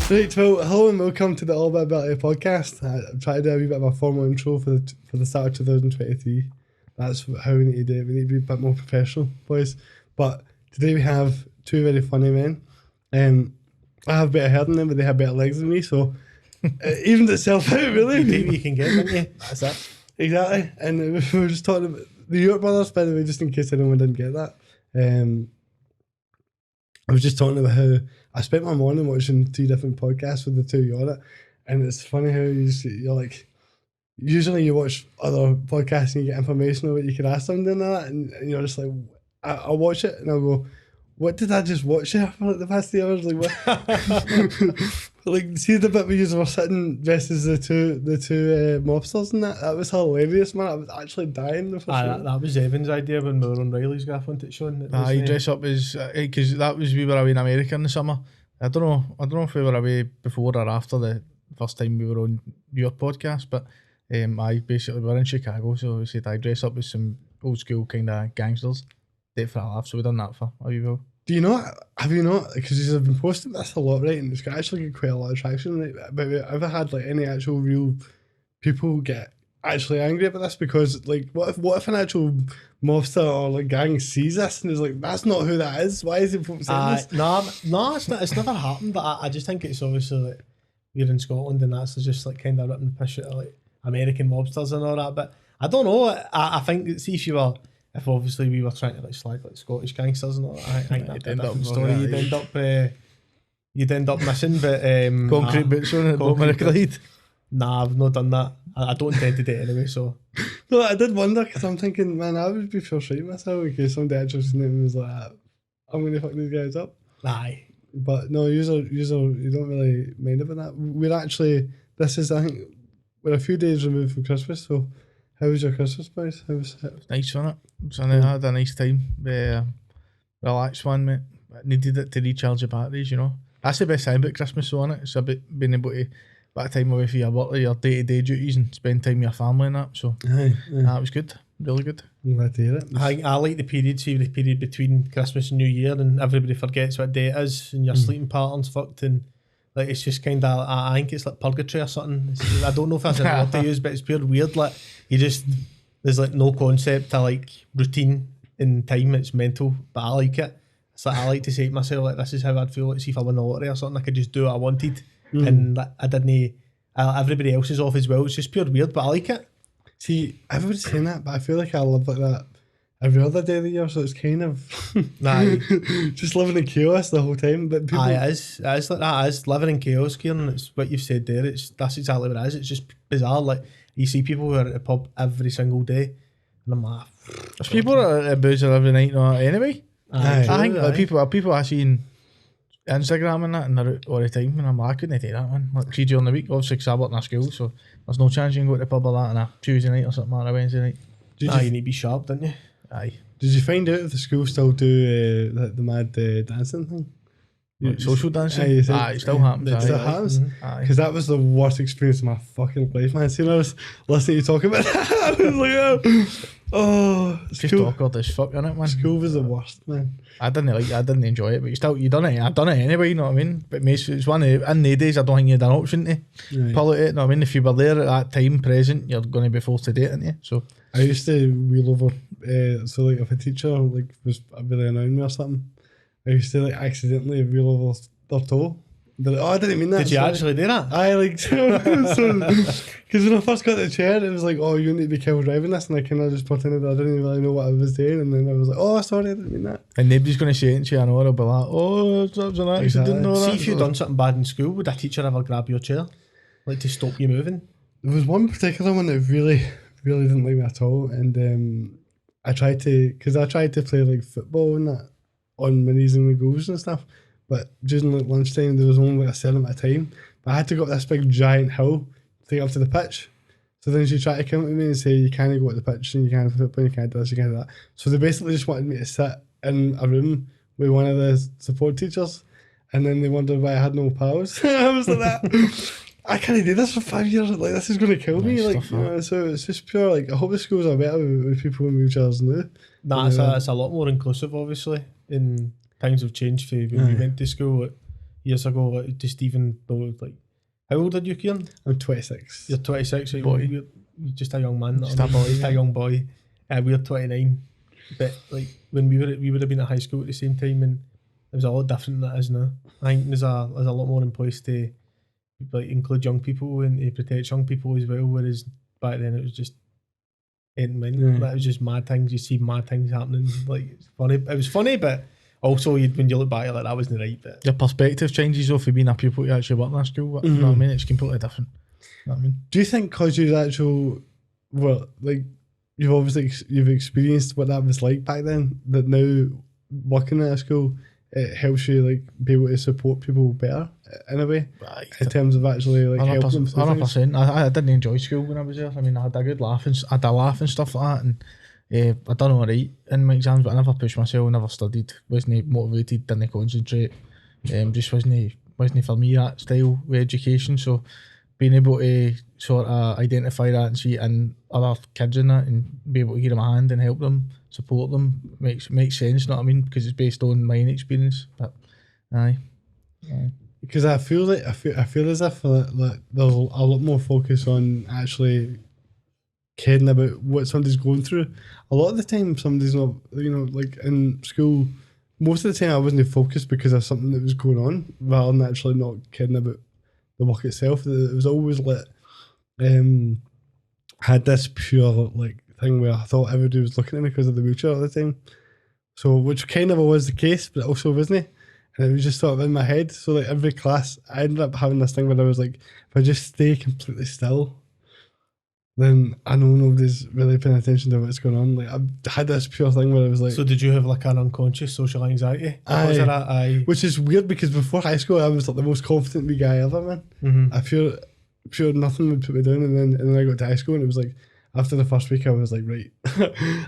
Right, well, hello and welcome to the All About Ability podcast. I'm trying to do a wee bit of a formal intro for the start of 2023. That's how we need to do it. We need to be a bit more professional, boys. But today we have two very funny men. I have better hair than them, but they have better legs than me, so it evened itself out, really. You do what you can get, don't you? That's it. Exactly. And we were just talking about the Ewart brothers, by the way, just in case anyone didn't get that. I was just talking about how I spent my morning watching two different podcasts with the two of you on it, and it's funny how you're like, usually you watch other podcasts and you get information on what you can ask somebody and that, and you're just like, I'll watch it and I'll go, what did I just watch here for like the past 3 hours? Like, what? Like, see the bit where you were sitting versus the two mobsters and that was hilarious, man. I was actually dying the first time. That was Evan's idea when we were on Riley's gaff, wasn't it, Sean? You dress up as because that was we were away in America in the summer. I don't know if we were away before or after the first time we were on your podcast, but I basically we were in Chicago, so we said I dress up as some old school kind of gangsters. Did for a laugh, so we done that for a wee while. Do you know? Have you not? Because I've been posting this a lot, right? And it's actually got quite a lot of traction, right? But have you ever had like any actual real people get actually angry about this? Because like, what if an actual mobster or like gang sees this and is like, that's not who that is? Why is it saying this? No, it's never happened. But I just think it's obviously like we're in Scotland and that's just like kind of ripping the piss out of like American mobsters and all that. But I don't know. I think see if obviously we were trying to like slag like Scottish gangsters and all that, I think that'd be a different story. You'd end up missing, but Concrete boots on it, Botman Clyde. Nah, I've not done that. I don't intend to do it anyway, so. No, I did wonder because I'm thinking, man, I would be frustrated myself in case somebody actually seen it and was like, I'm going to fuck these guys up. Aye. But no, you don't really mind about that. We're actually, I think, we're a few days removed from Christmas, so how was your Christmas, boys? How was it? Nice, wasn't it? So I had a nice time. Relaxed one, mate. I needed it to recharge the batteries, you know. That's the best thing about Christmas, though, isn't it? It's about being able to back time away from your work, your day-to-day duties and spend time with your family and that. So that was good. Really good. I'm glad to hear it. I like the period between Christmas and New Year, and everybody forgets what day it is, and your sleeping pattern's fucked, and like it's just kind of, I think it's like purgatory or something. I don't know if that's a word to use, but it's pure weird. Like there's like no concept to like routine in time. It's mental, but I like it. It's like I like to say to myself, like, this is how I'd feel. Like, see if I win the lottery or something, I could just do what I wanted, and like, I didn't. Everybody else is off as well. It's just pure weird, but I like it. See, everybody's saying that, but I feel like I live like that every other day of the year, so it's kind of just living in chaos the whole time. But people, it is like that. It is living in chaos, Kieran. It's what you've said there. That's exactly what it is. It's just bizarre. Like you see people who are at the pub every single day, and I'm like, there's people that are at boozer every night, no, anyway. I think like people I see in Instagram and that, and they're out all the time, and I'm like, I couldn't do that, man. Like, see, during the week, obviously, because I work in a school, so there's no chance you can go to the pub or that on a Tuesday night or something or a Wednesday night. you need to be sharp, don't you? Aye. Did you find out if the school still do the mad dancing thing? Like social dancing? It still happens. It still happens? Because that was the worst experience of my fucking life, man. See, when I was listening to you talk about that, I was like, oh, it's just awkward as fuck, innit, man? School was the worst, man. I didn't enjoy it, but you done it. I've done it anyway, you know what I mean? But it's one of the, in the days, I don't think you had an option to pull it, you know what I mean? If you were there at that time present, you're going to be forced to do it, aren't you? So I used to wheel over, so like if a teacher like was really annoying me or something, I used to like accidentally wheel over their toe. They're like, oh, I didn't mean that. Did you actually do that? I like, because when I first got the chair, it was like, oh, you need to be careful driving this, and I kind of just pretended I didn't really know what I was doing, and then I was like, oh, sorry, I didn't mean that. And nobody's going to say it to you, I know, they'll be like, oh, that was an accident. Exactly. See, if you'd done something bad in school, would a teacher ever grab your chair, like to stop you moving? There was one particular one that really didn't like me at all, and I tried to play like football and that on my knees and the goals and stuff. But during like lunchtime, there was only like a certain amount of time. But I had to go up this big giant hill to get up to the pitch. So then she tried to come at me and say, you can't go to the pitch and you can't play football, you can't do this, you can't do that. So they basically just wanted me to sit in a room with one of the support teachers. And then they wondered why I had no pals. I was like that. I can't do this for 5 years. Like, this is going to kill me. Like, so it's just pure. Like, I hope the schools are better with people in wheelchairs now. Nah, it's a lot more inclusive, obviously. In times have changed for when we went to school. years ago, like, just even though, like, how old are you, Kieran? I'm 26. You're 26, so Boy. you're just a young man. Just a boy, Just yeah. a young boy. We're 29. But like when we would have been at high school at the same time, and it was a lot different than it is now. I think there's a lot more in place to like include young people and to protect young people as well. Whereas back then it was just it was just mad things. You see mad things happening. Like it's funny. It was funny, but also when you look back, you're like that wasn't right. But Your perspective changes though for being a pupil to actually work in a school. You know what I mean? It's completely different. You know what I mean? Do you think because you've obviously you've experienced what that was like back then, that now working at a school, it helps you like be able to support people better in a way, Right. in terms of actually like helping them through things? 100%. I didn't enjoy school when I was there. I mean, I had a good laugh and stuff like that, and I done all right in my exams, but I never pushed myself, never studied, wasn't motivated, didn't concentrate. Just wasn't for me that style with education. So being able to sort of identify that and see it in other kids in that and be able to give them a hand and help them, support them, makes sense, you know what I mean? Because it's based on my own experience. But aye. Because I feel as if like there's a lot more focus on actually caring about what somebody's going through. A lot of the time somebody's not, like in school, most of the time I wasn't focused because of something that was going on rather than actually not caring about the work itself. It was always like had this pure like thing where I thought everybody was looking at me because of the wheelchair all the time. So which kind of was the case, but it also wasn't. And it was just sort of in my head. So like every class I ended up having this thing where I was like, if I just stay completely still, then I know nobody's really paying attention to what's going on. Like I had this pure thing where I was like, so did you have like an unconscious social anxiety? Aye. Which is weird because before high school I was like the most confident wee guy ever, man. Mm-hmm. I feel nothing would put me down, and then I got to high school and it was like after the first week I was like, right,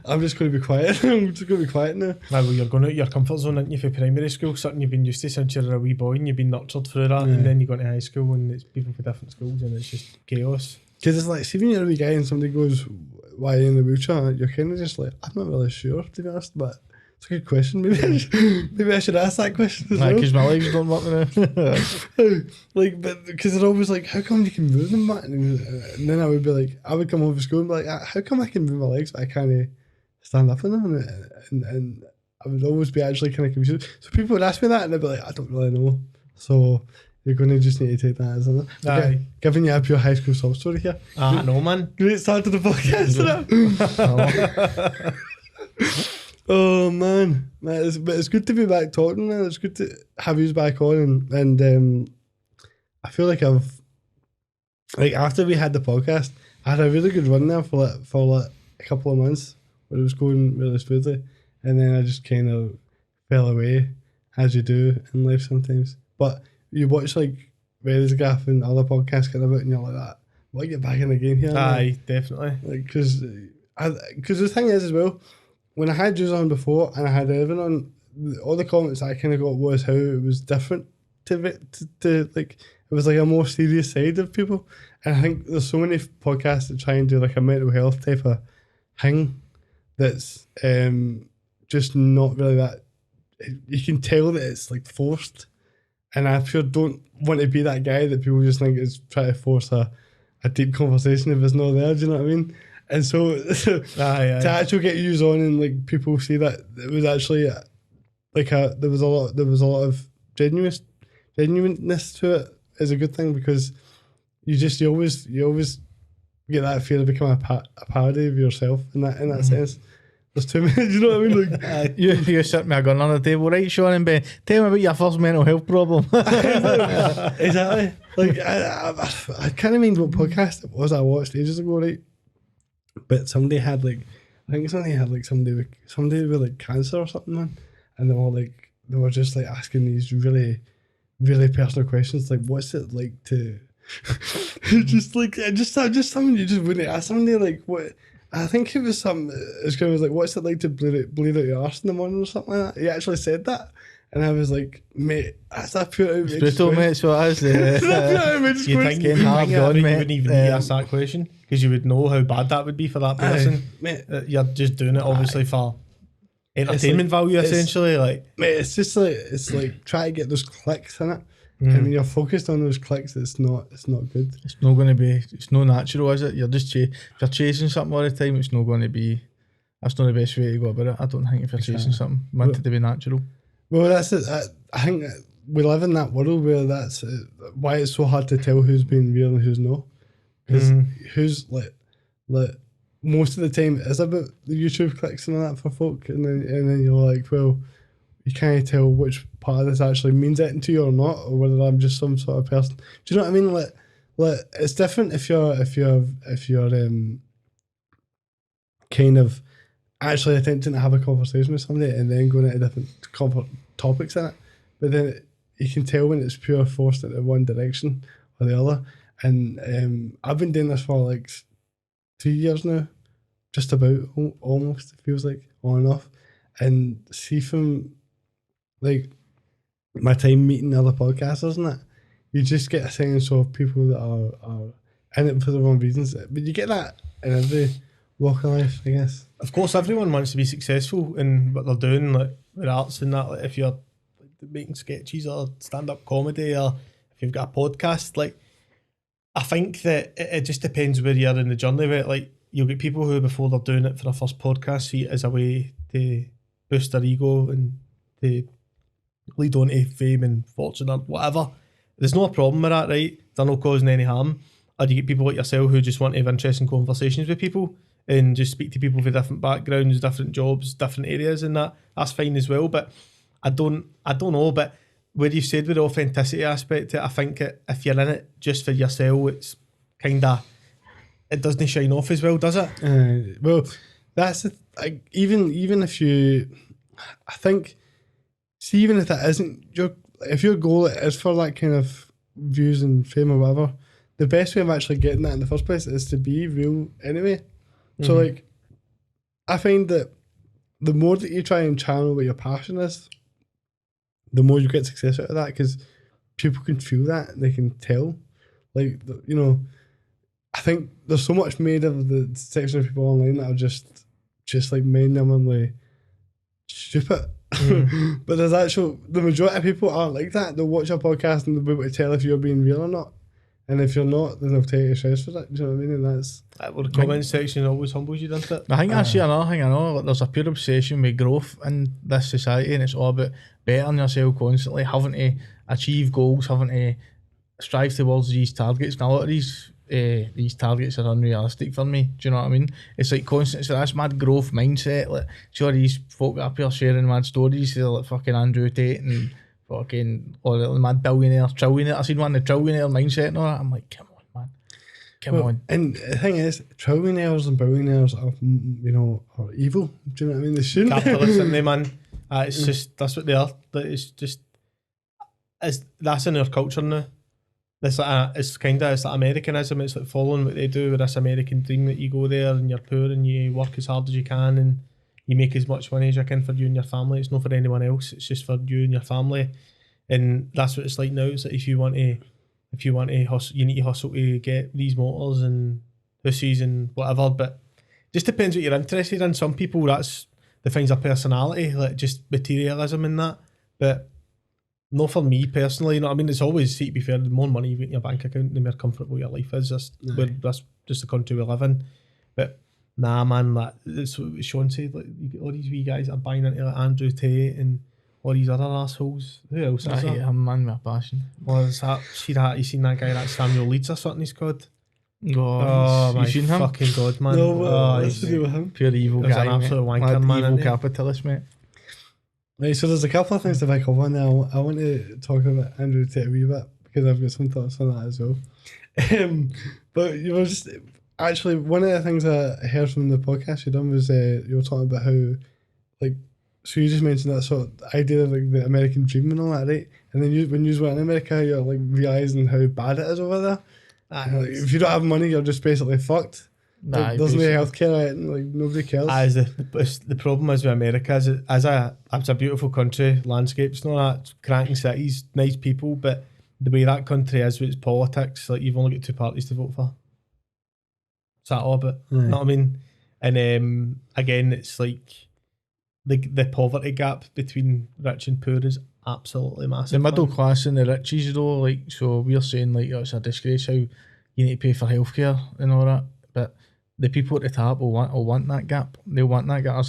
I'm just going to be quiet. I'm just going to be quiet now. Well, you're going out your comfort zone, aren't you, for primary school? Something you've been used to since you're a wee boy and you've been nurtured through that, and then you go into high school and it's people from different schools and it's just chaos. Because it's like, see when you're a wee guy and somebody goes, why are you in the wheelchair? You're kind of just like, I'm not really sure, to be honest, but it's a good question. Maybe I should ask that question as well. Because my legs don't work now. Like, but because they're always like, how come you can move them, man? And then I would be like, I would come home from school and be like, how come I can move my legs but I can't stand up in them? And I would always be actually kind of confused. So people would ask me that and I'd be like, I don't really know. So you're going to just need to take that as an giving you a pure high school sob story here. No, man. Great start to the podcast. Oh man, it's good to be back talking, man. It's good to have you back on, and I feel like I've after we had the podcast, I had a really good run there for a couple of months where it was going really smoothly, and then I just kind of fell away, as you do in life sometimes. But you watch like Reddy's Gaff and other podcasts get about, and you're like that. Well, get back in the game here. Aye, definitely. Like, because the thing is as well, when I had Jules on before and I had Evan on, all the comments I kind of got was how it was different to like, it was like a more serious side of people. And I think there's so many podcasts that try and do like a mental health type of thing that's just not really that. You can tell that it's like forced. And I pure don't want to be that guy that people just think is trying to force a deep conversation if it's not there. Do you know what I mean? And so to actually get used on and like people see that it was actually like there was a lot of genuineness to it is a good thing, because you always get that fear of becoming a parody of yourself in that sense. There's too many, do you know what I mean? Like you sit me a gun on the table, right, Sean and Ben? Tell me about your first mental health problem. Exactly. Like I can't remember what podcast it was I watched ages ago, right? But somebody had like somebody with like cancer or something, man, and they were just like asking these really, really personal questions, like what's it like to just something you just wouldn't ask somebody, like what. I think it was something. It's kind of like, what's it like to bleed out your arse in the morning or something like that. He actually said that, and I was like, mate, that's a pure outrageous. Brutal, mate. So it is. That's a pure outrageous You question. think you wouldn't even need to ask that question, because you would know how bad that would be for that person. Mate, you're just doing it obviously for entertainment value, essentially. Like, mate, it's like try to get those clicks in it, And when you're focused on those clicks, it's not good. It's not going to be. It's no natural, is it? You're just if you're chasing something all the time, it's not going to be. That's not the best way to go about it. I don't think if you're chasing something, you want it to be natural. Well, that's it. I think we live in that world where that's why it's so hard to tell who's being real and who's not. Because who's like most of the time it is about the YouTube clicks and all that for folk, and then you're like, well, you can't tell which part of this actually means anything to you or not, or whether I'm just some sort of person. Do you know what I mean? Like it's different if you're kind of actually attempting to have a conversation with somebody and then going into different topics in it. But then you can tell when it's pure forced into one direction or the other. And I've been doing this for like 2 years now, just about, almost, it feels like, on and off. And see from like my time meeting other podcasters and that, you just get a sense of people that are in it for the wrong reasons. But you get that in every walk of life, I guess. Of course, everyone wants to be successful in what they're doing, like with arts and that. Like if you're making sketches or stand-up comedy, or if you've got a podcast, like I think that it just depends where you're in the journey of it. Like you'll get people who, before they're doing it for their first podcast, see it as a way to boost their ego and to lead on to fame and fortune or whatever. There's no problem with that, right? They're not causing any harm. Or you get people like yourself who just want to have interesting conversations with people and just speak to people with different backgrounds, different jobs, different areas, and that's fine as well. But I don't know. But where you said with the authenticity aspect, I think if you're in it just for yourself, it's kind of, it doesn't shine off as well, does it? Well, that's like even if you, I think, see, even if that isn't if your goal is for that kind of views and fame or whatever, the best way of actually getting that in the first place is to be real anyway. So like, I find that the more that you try and channel what your passion is, the more you get success out of that, because people can feel that, they can tell. Like, you know, I think there's so much made of the section of people online that are just like mind-numbingly stupid. But there's the majority of people aren't like that. They'll watch a podcast and they'll be able to tell if you're being real or not. And if you're not, then they'll take your stress for that. Do you know what I mean? And that's... Well, the comment section always humbles you, doesn't it? I think that's another thing I know. Like, there's a pure obsession with growth in this society, and it's all about bettering yourself constantly, having to achieve goals, having to strive towards these targets. And a lot of these targets are unrealistic for me. Do you know what I mean? It's like constant. So that's mad growth mindset. Like, sure, these folk up here sharing mad stories, they're like fucking Andrew Tate and fucking all the mad billionaire, trillionaire. I seen one, the trillionaire mindset and all that. I'm like, come on, man. Come on. And the thing is, trillionaires and billionaires are, you know, are evil. Do you know what I mean? They shouldn't. Capitalists, aren't they, man? It's just, that's what they are. It's just, that's in our culture now. It's like it's like Americanism. It's like following what they do with this American dream, that you go there and you're poor and you work as hard as you can and you make as much money as you can for you and your family. It's not for anyone else. It's just for you and your family. And that's what it's like now. It's like if you want to hustle, you need to hustle to get these motors and hussies and whatever. But just depends what you're interested in. Some people, that's defines their personality, like just materialism and that. But not for me personally, you know what I mean? It's always, see, to be fair, the more money you get in your bank account, the more comfortable your life is. That's just the country we live in. But nah, man, that's what Sean said. Like, you get all these wee guys that are buying into like Andrew Tate and all these other assholes. Who else is I hate him, man, with a passion. Well, is that, you seen that guy, that Samuel Leeds or something he's called? Oh, my seen him? fucking god, man. No, what's to do with him? Pure evil He's guy, an absolute mate. wanker, man, Evil isn't he? capitalist, mate. Right, so there's a couple of things to pick up on now. I want to talk about Andrew Tate a wee bit, because I've got some thoughts on that as well. But you were just... Actually, one of the things I heard from the podcast you done was you were talking about how, like, so you just mentioned that sort of idea of like the American dream and all that, right? And then when you were in America, you're like realising how bad it is over there. Like, if you don't have money, you're just basically fucked. Like, there's no healthcare, right? Like, nobody cares. The problem is with America is it's a beautiful country, landscapes and all that, cracking cities, nice people, but the way that country is with its politics, like, you've only got two parties to vote for. Is that all? But you know what I mean? And again, it's like the poverty gap between rich and poor is absolutely massive. The middle man. class and the riches though, like, so we're saying like, oh, it's a disgrace how you need to pay for healthcare and all that, but the people at the top will want that gap. They'll want that gap.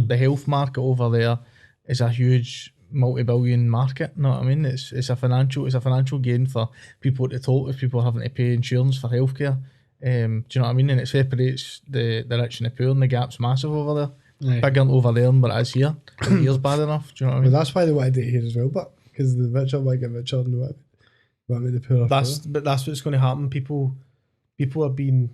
The health market over there is a huge multi-billion market. Know what I mean? It's a financial gain for people at the top if people are having to pay insurance for healthcare. Do you know what I mean? And it separates the rich and the poor, and the gap's massive over there. Aye. Bigger over there than what it is here. And here's bad enough. Do you know what I mean? Well, that's why they want to do it here as well, but because the richer might get richer and what make the poorer. But that's what's going to happen. People are being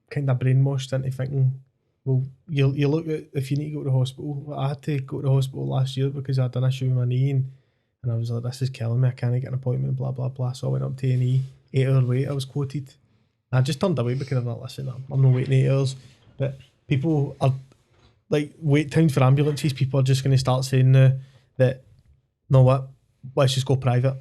kind of brainwashed into thinking, well, you look at if you need to go to the hospital. I had to go to the hospital last year because I had an issue with my knee, and I was like, this is killing me. I can't get an appointment. Blah blah blah. So I went up to A&E. 8-hour wait. I was quoted. I just turned away because I'm not listening. I'm not waiting 8 hours. But people are like wait times for ambulances. People are just going to start saying now that, know what? Let's just go private.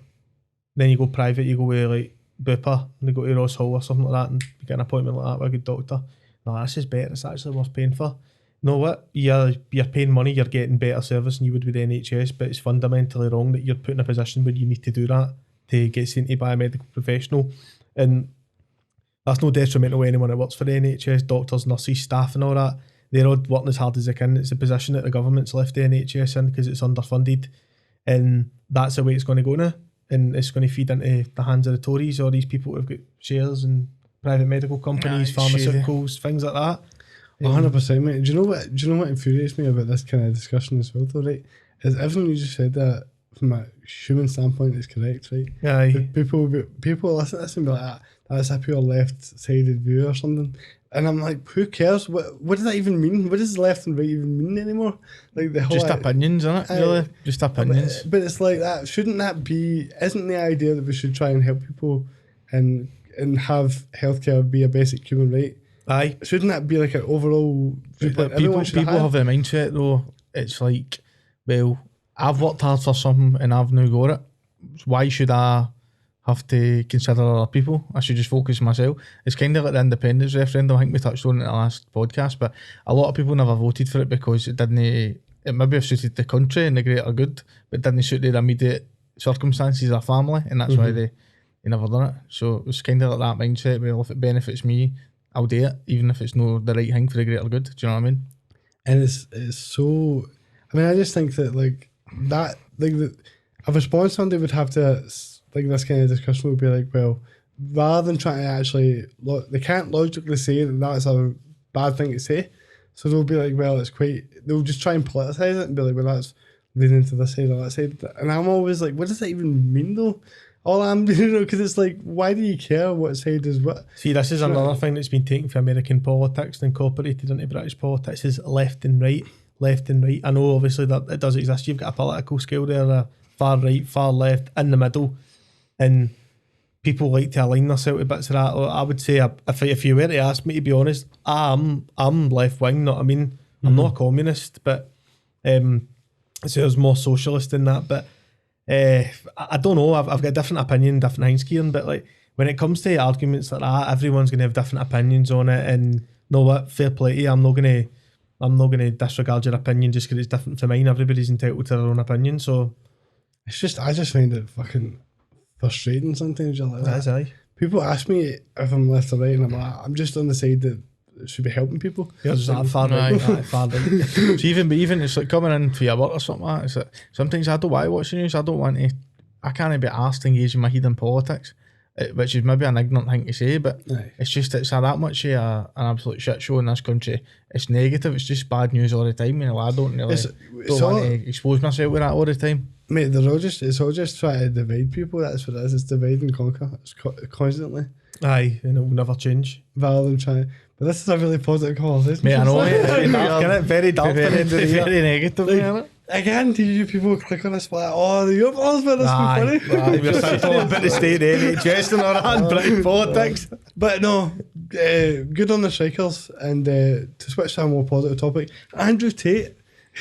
Then you go private. You go with like Bupa, and they go to Ross Hall or something like that, and you get an appointment like that with a good doctor. No, this is better. It's actually worth paying for. Know what? You're paying money. You're getting better service than you would with the NHS, but it's fundamentally wrong that you're put in a position where you need to do that to get seen to by a medical professional, and that's no detrimental to anyone that works for the NHS, doctors, nurses, staff and all that. They're all working as hard as they can. It's a position that the government's left the NHS in because it's underfunded, and that's the way it's going to go now, and it's going to feed into the hands of the Tories or these people who've got shares in private medical companies, pharmaceuticals, things like that. 100%, mate. Do you know what infuriates me about this kind of discussion as well, though, right? Is everything you just said that from a human standpoint is correct, right? Yeah. People listen to this and be like, that's a pure left-sided view or something. And I'm like, who cares? What does that even mean? What does left and right even mean anymore? Like the whole just opinions, isn't it? Really, just opinions. But it's like that. Shouldn't that be? Isn't the idea that we should try and help people and have healthcare be a basic human right? Aye. Shouldn't that be like an overall viewpoint? People have the mindset though. It's like, well, I've worked hard for something and I've now got it. Why should I have to consider other people? I should just focus on myself. It's kind of like the independence referendum. I think we touched on it in the last podcast, but a lot of people never voted for it because it maybe have suited the country and the greater good, but didn't suit their immediate circumstances of their family, and that's why they never done it. So it's kind of like that mindset. Well, if it benefits me, I'll do it, even if it's not the right thing for the greater good. Do you know what I mean? And it's so. I mean, I just think that like that, like a response somebody would have to like this kind of discussion would be like, well, rather than trying to actually, they can't logically say that that's a bad thing to say, so they'll be like, well, they'll just try and politicize it and be like, well, that's leaning to this side or that side, and I'm always like, what does that even mean though? All I'm, because it's like, why do you care what side is what? See, this is another thing that's been taken from American politics and incorporated into British politics is left and right. I know obviously that it does exist. You've got a political scale there, a far right, far left, in the middle, and people like to align themselves to bits of that. I would say, if you were to ask me, to be honest, I'm left wing. Not, I mean, I'm not a communist, but so there's more socialist than that. But I don't know. I've got a different opinion, different things, Kieran. But like when it comes to arguments like that, everyone's going to have different opinions on it. And know what? Fair play to you. I'm not gonna disregard your opinion just because it's different from mine. Everybody's entitled to their own opinion. So it's just, I just find it fucking frustrating sometimes. You're like that. That's aye. People ask me if I'm left or right, and I'm like, I'm just on the side that should be helping people. You're just that far right. Far right. So even it's like coming in for your work or something like that. It's like sometimes I don't want to watch the news. I can't be asked to engage in my head in politics, which is maybe an ignorant thing to say, but it's just it's that much an absolute shit show in this country. It's negative. It's just bad news all the time. You know, I don't really don't want to expose myself with that all the time. Mate, it's all just trying to divide people. That's what it is. It's divide and conquer. It's constantly. Aye, and it will never change. Rather than trying. But this is a really positive conversation. Mate, I know. Very dark. Very negative. Like, again, do you people click on this like, oh, the Europe husband, this be funny? We're starting talking about the state of the NHS and all that, British politics. But no, good on the strikers. And to switch to a more positive topic, Andrew Tate.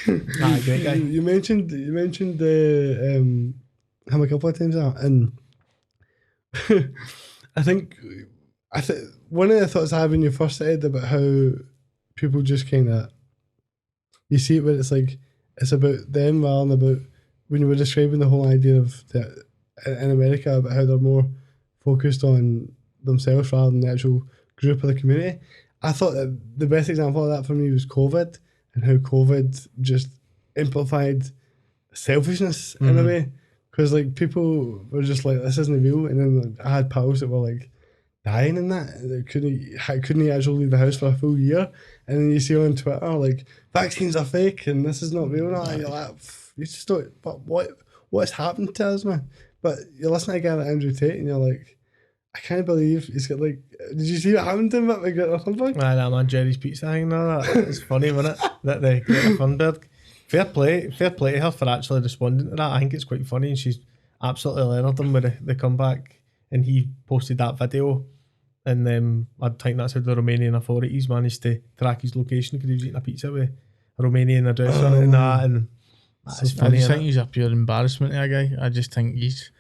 Great guy. You mentioned him a couple of times now, and I think one of the thoughts I had when you first said about how people just kind of, you see it where it's like, it's about them rather than about when you were describing the whole idea of in America about how they're more focused on themselves rather than the actual group of the community. I thought that the best example of that for me was COVID and how COVID just amplified selfishness in a way, because like people were just like, this isn't real, and then like, I had pals that were like dying in that. They couldn't actually leave the house for a full year, and then you see on Twitter like vaccines are fake and this is not real. And you're like, you just don't. But what's happened to us, man? But you're listening to a guy like Andrew Tate, and you're like, I can't believe he's got like. Did you see what happened to him at the Greta Thunberg? Aye, that man Jerry's Pizza thing. No, that it's funny, wasn't it? That the Greta Thunberg. Fair play to her for actually responding to that. I think it's quite funny, and she's absolutely leathered him with the comeback. And he posted that video, and I think that's how the Romanian authorities managed to track his location because he was eating a pizza with a Romanian address on it and that. And that's funny. I just think he's a pure embarrassment to a guy. I just think he's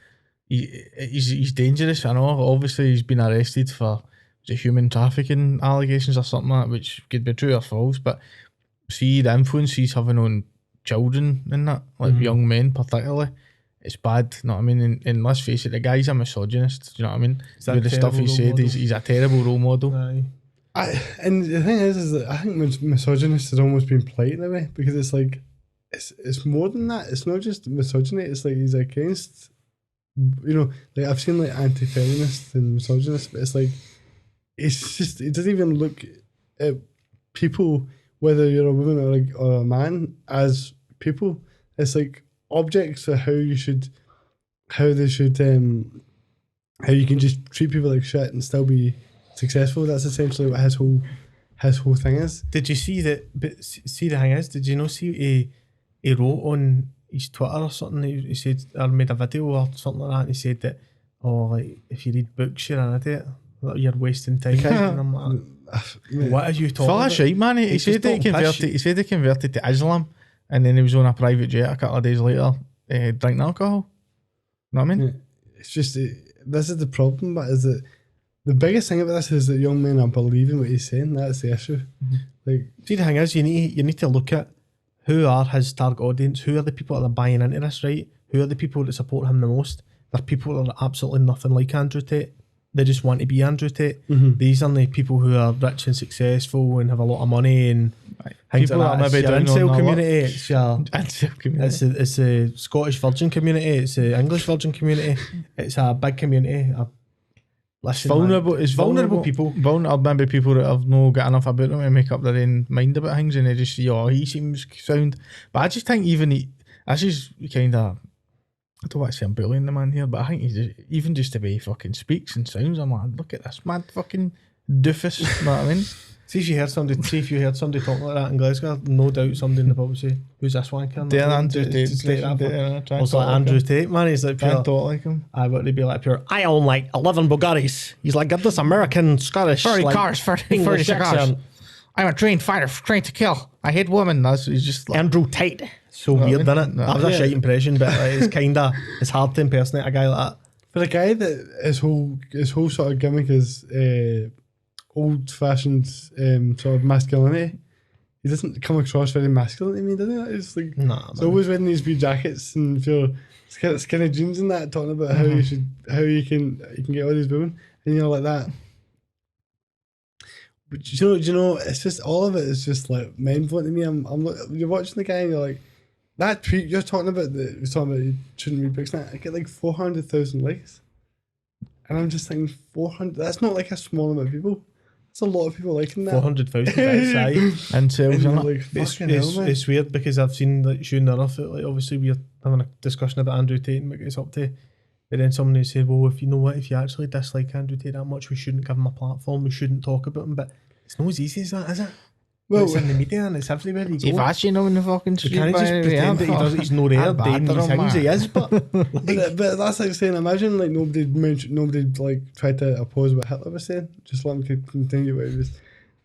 dangerous. I know. Obviously, he's been arrested for human trafficking allegations or something like that, which could be true or false. But see the influence he's having on children and that, like young men particularly, it's bad. You know what I mean? And let's face it, the guy's a misogynist. Do you know what I mean? With the stuff he said, he's a terrible role model. Aye. And the thing is that I think misogynist has almost been polite in a way, because it's like it's more than that. It's not just misogyny. It's like he's against, like I've seen like anti-feminists and misogynists, but it's like it's just, it doesn't even look at people, whether you're a woman or a man, as people. It's like objects of how you can just treat people like shit and still be successful. That's essentially what his whole thing is. Did you see that? But see, the thing is, did you not see he wrote on his Twitter or something? He said, or made a video or something like that, and he said that, like, if you read books, you're an idiot. You're wasting time. And I'm like, what are you talking about? Full of shit, man. He said he converted to Islam, and then he was on a private jet a couple of days later drinking alcohol. You know what I mean? It's just, this is the problem, but is that the biggest thing about this is that young men are believing what he's saying. That's the issue. Like, see, the thing is, you need to look at who are his target audience, who are the people that are buying into this, right? Who are the people that support him the most? They're people that are absolutely nothing like Andrew Tate. They just want to be Andrew Tate. These are the people who are rich and successful and have a lot of money and things people like that. It's your incel community. It's your incel community. It's a Scottish Virgin community. It's a English Virgin community. It's a big community. It's vulnerable people. Maybe people that have no got enough about them to make up their own mind about things, and they just see, he seems sound. But I just think that's just kind of, I don't want to say I'm bullying the man here, but I think he's just the way he fucking speaks and sounds, I'm like, look at this mad fucking doofus. You know what I mean? See if you heard somebody talking like that in Glasgow, no doubt somebody in the pub would say, who's this wanker? Andrew Tate. Also like Andrew Tate, man, he's like pure. Can't talk like him. I would be like pure, I own like 11 Bugattis. He's like, got this American, Scottish 30 like, cars, 30 English cigars. accent. I'm a trained fighter, trained to kill. I hate women. He's just like Andrew Tate. So weird, isn't it? That was a shite impression, but like, it's hard to impersonate a guy like that. For a guy that his whole sort of gimmick is old-fashioned sort of masculinity, he doesn't come across very masculine to me, does he? It's like, he's always wearing these blue jackets and pure skinny jeans and that, talking about how you can get all these women, and like that. But do you know? It's just all of it is just like mind-blowing to me. You're watching the guy and you're like, that tweet you're talking about you shouldn't read books. I get like 400,000 likes, and I'm just thinking 400. That's not like a small amount of people. It's a lot of people liking that. 400,000. And like, it's weird because I've seen like Shun Nuff, like obviously we're having a discussion about Andrew Tate and what it's up to. But then somebody said, well, if you actually dislike Andrew Tate that much, we shouldn't give him a platform, we shouldn't talk about him. But it's not as easy as that, is it? Well, it's in the media and it's everywhere you go. You've actually known in the fucking street. You can't just pretend that he's not there doing these things. He is, but but that's like saying, imagine like nobody like tried to oppose what Hitler was saying. Just let him continue what he was.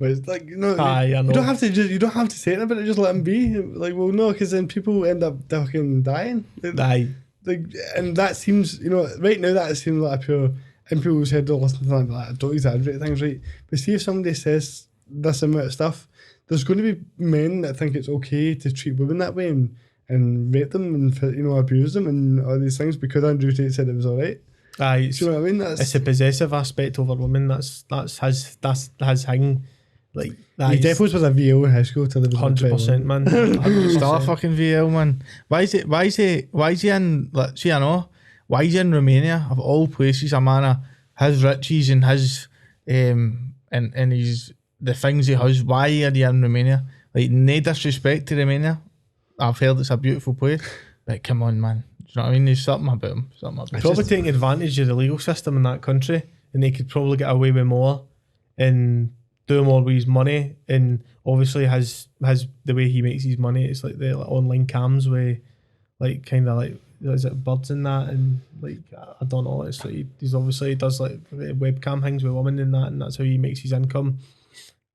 But it's like, you know, you don't have to say anything about it. Just let him be. Like, well, no, because then people end up fucking dying. Like, and that seems, right now that seems like a pure, in people's head, don't listen to that, like, don't exaggerate things, right? But see if somebody says this amount of stuff, there's going to be men that think it's okay to treat women that way and rape them and abuse them and all these things because Andrew Tate said it was alright. Aye, Do you know what I mean? it's a possessive aspect over women. That's his thing. Like He definitely was a VO in high school till they was 100%, man. Still a fucking VL, man. Why is he in, like, see, I know, why is he in Romania, of all places, a man of his riches and his, and his, the things he has, why are he in Romania? Like, no disrespect to Romania. I've heard it's a beautiful place, but come on, man. Do you know what I mean? There's something about him. Probably taking advantage of the legal system in that country, and they could probably get away with more and do more with his money. And obviously has the way he makes his money, it's like the online cams where like kind of like, is it birds and that, and like I don't know, it's like he does like webcam things with women and that's how he makes his income.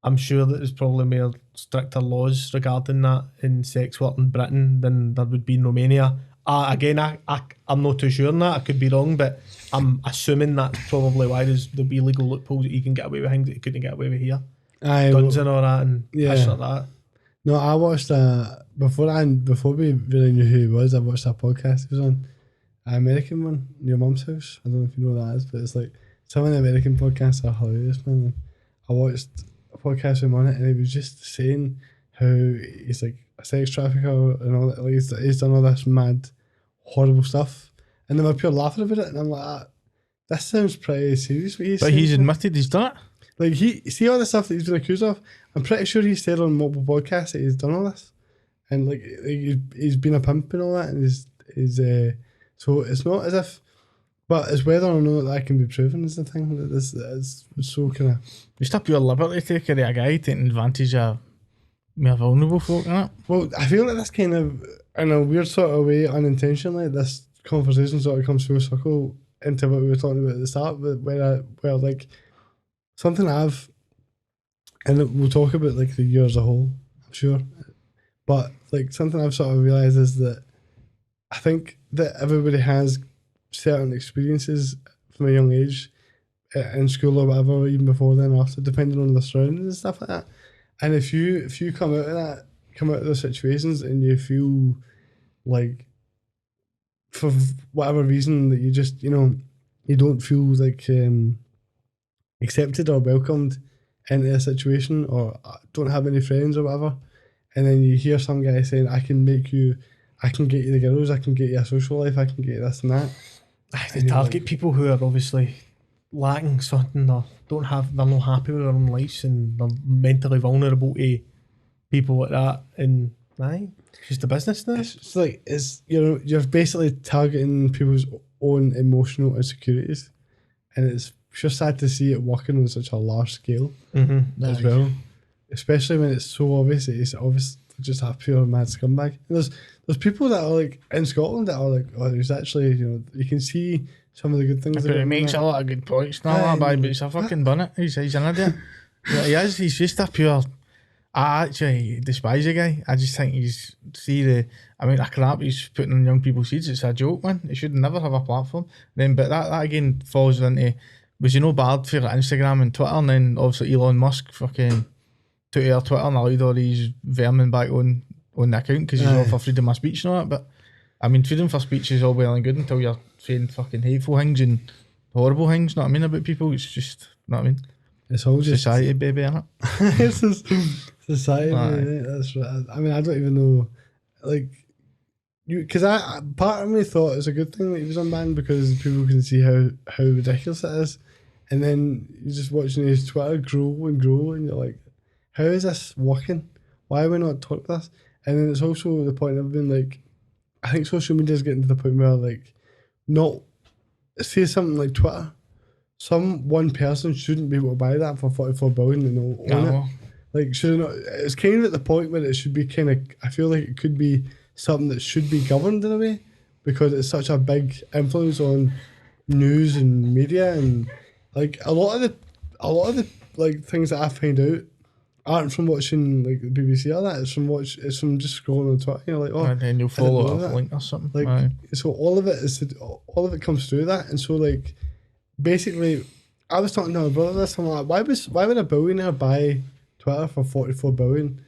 I'm sure that there's probably more stricter laws regarding that in sex work in Britain than there would be in Romania. Again, I'm not too sure on that. I could be wrong, but I'm assuming that's probably why there'll be legal loopholes that you can get away with things that you couldn't get away with here. Guns and all that and shit like that. No, I watched before we really knew who he was. I watched that podcast he was on, an American one, Your Mum's House. I don't know if you know what that is, but it's like some of the American podcasts are hilarious, man. And I watched a podcast with him on it, and he was just saying how he's like a sex trafficker and all that. Like he's done all this mad, horrible stuff, and they were pure laughing about it. And I'm like, this sounds pretty serious. What he's saying, he's admitted he's done it. Like he see all the stuff that he's been accused of. I'm pretty sure he said on multiple podcasts that he's done all this, and like he's been a pimp and all that, and he's so it's not as if, but it's whether or not that can be proven is the thing. That this is so kind of just a pure liberty taker of a guy taking advantage of more vulnerable folk, innit? Well, I feel like this kind of, in a weird sort of way, unintentionally, this conversation sort of comes full circle into what we were talking about at the start, but where like something and we'll talk about like the year as a whole, I'm sure, but like something I've sort of realised is that I think that everybody has certain experiences from a young age in school or whatever, or even before then or after, depending on the surroundings and stuff like that. And if you come out of those situations and you feel like for whatever reason that you just, you don't feel like accepted or welcomed into a situation or don't have any friends or whatever, and then you hear some guy saying, I can get you the girls, I can get you a social life, I can get you this and that. They target people who are obviously lacking something or they're not happy with their own lives and they're mentally vulnerable to people like that, and it's just a business now. It's like you're basically targeting people's own emotional insecurities, and it's just sad to see it working on such a large scale as well, especially when it's so obvious. It's obvious just a pure mad scumbag. And there's people that are like in Scotland that are like, oh, there's actually, you can see some of the good things. But he makes a lot of good points now, but he's a fucking bunnet. He's an idiot. Yeah, he is. He's just a pure. I actually despise the guy. I just think the crap he's putting on young people's heads. It's a joke, man. He should never have a platform. But that again falls into, was bad for like Instagram and Twitter, and then obviously Elon Musk fucking took our Twitter and allowed all these vermin back on the account because he's all for freedom of speech and all that. But I mean, freedom for speech is all well and good until you're saying fucking hateful things and horrible things, know what I mean, about people. It's just, know what I mean? It's all just society, baby, isn't it? It's just society, mate. That's right. I mean, I don't even know, like, because part of me thought it's a good thing that he was unbanned because people can see how ridiculous it is, and then you're just watching his Twitter grow and grow, and you're like, how is this working? Why are we not talking this? And then it's also the point of being like, I think social media is getting to the point where like, not say something like Twitter, one person shouldn't be able to buy that for 44 billion and own it. Like, should it not? It's kind of at the point where it should be kind of, I feel like it could be something that should be governed in a way because it's such a big influence on news and media, and like a lot of the like things that I find out aren't from watching like the BBC or that. It's from just scrolling on Twitter. You're like, oh, and then you'll follow a link or something. Like, so all of it comes through that, and so like basically, I was talking to my brother this. I'm like, why would a billionaire buy Twitter for 44 billion.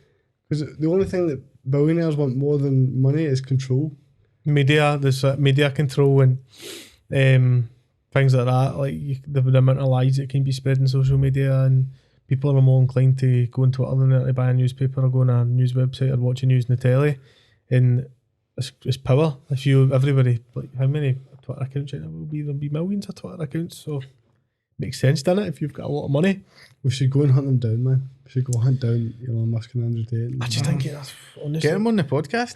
Because the only thing that billionaires want more than money is control. Media, there's media control and things like that. Like the amount of lies that can be spread in social media, and people are more inclined to go on Twitter than to buy a newspaper or go on a news website or watch a news on the telly. And it's power. If everybody, like how many Twitter accounts there will be? There'll be millions of Twitter accounts. So makes sense, doesn't it? If you've got a lot of money, we should go and hunt them down, man. We should go hunt down Elon Musk and Andrew Tate. I just think that's honestly. Get him on the podcast.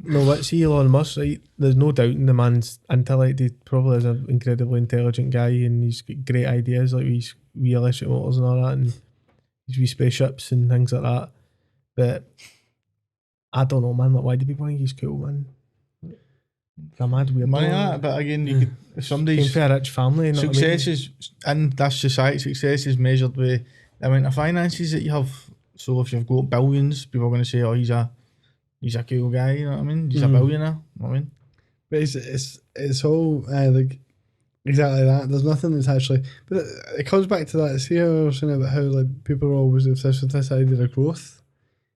No, see Elon Musk, right? There's no doubting the man's intellect. He probably is an incredibly intelligent guy, and he's got great ideas like his wee electric motors and all that, and his wee spaceships and things like that. But I don't know, man. Like, why do people think he's cool, man? It's a mad weird Money, boy. that, but again, you could, if Came somebody's from a rich family. You know success is in this society, success is measured with the amount of finances that you have. So if you've got billions, people are going to say, "Oh, he's a cool guy." You know what I mean? He's a billionaire. You know what I mean? But it's all like exactly that. There's nothing that's actually. But it comes back to that. See how I was saying about how like people are always obsessed with this idea of growth.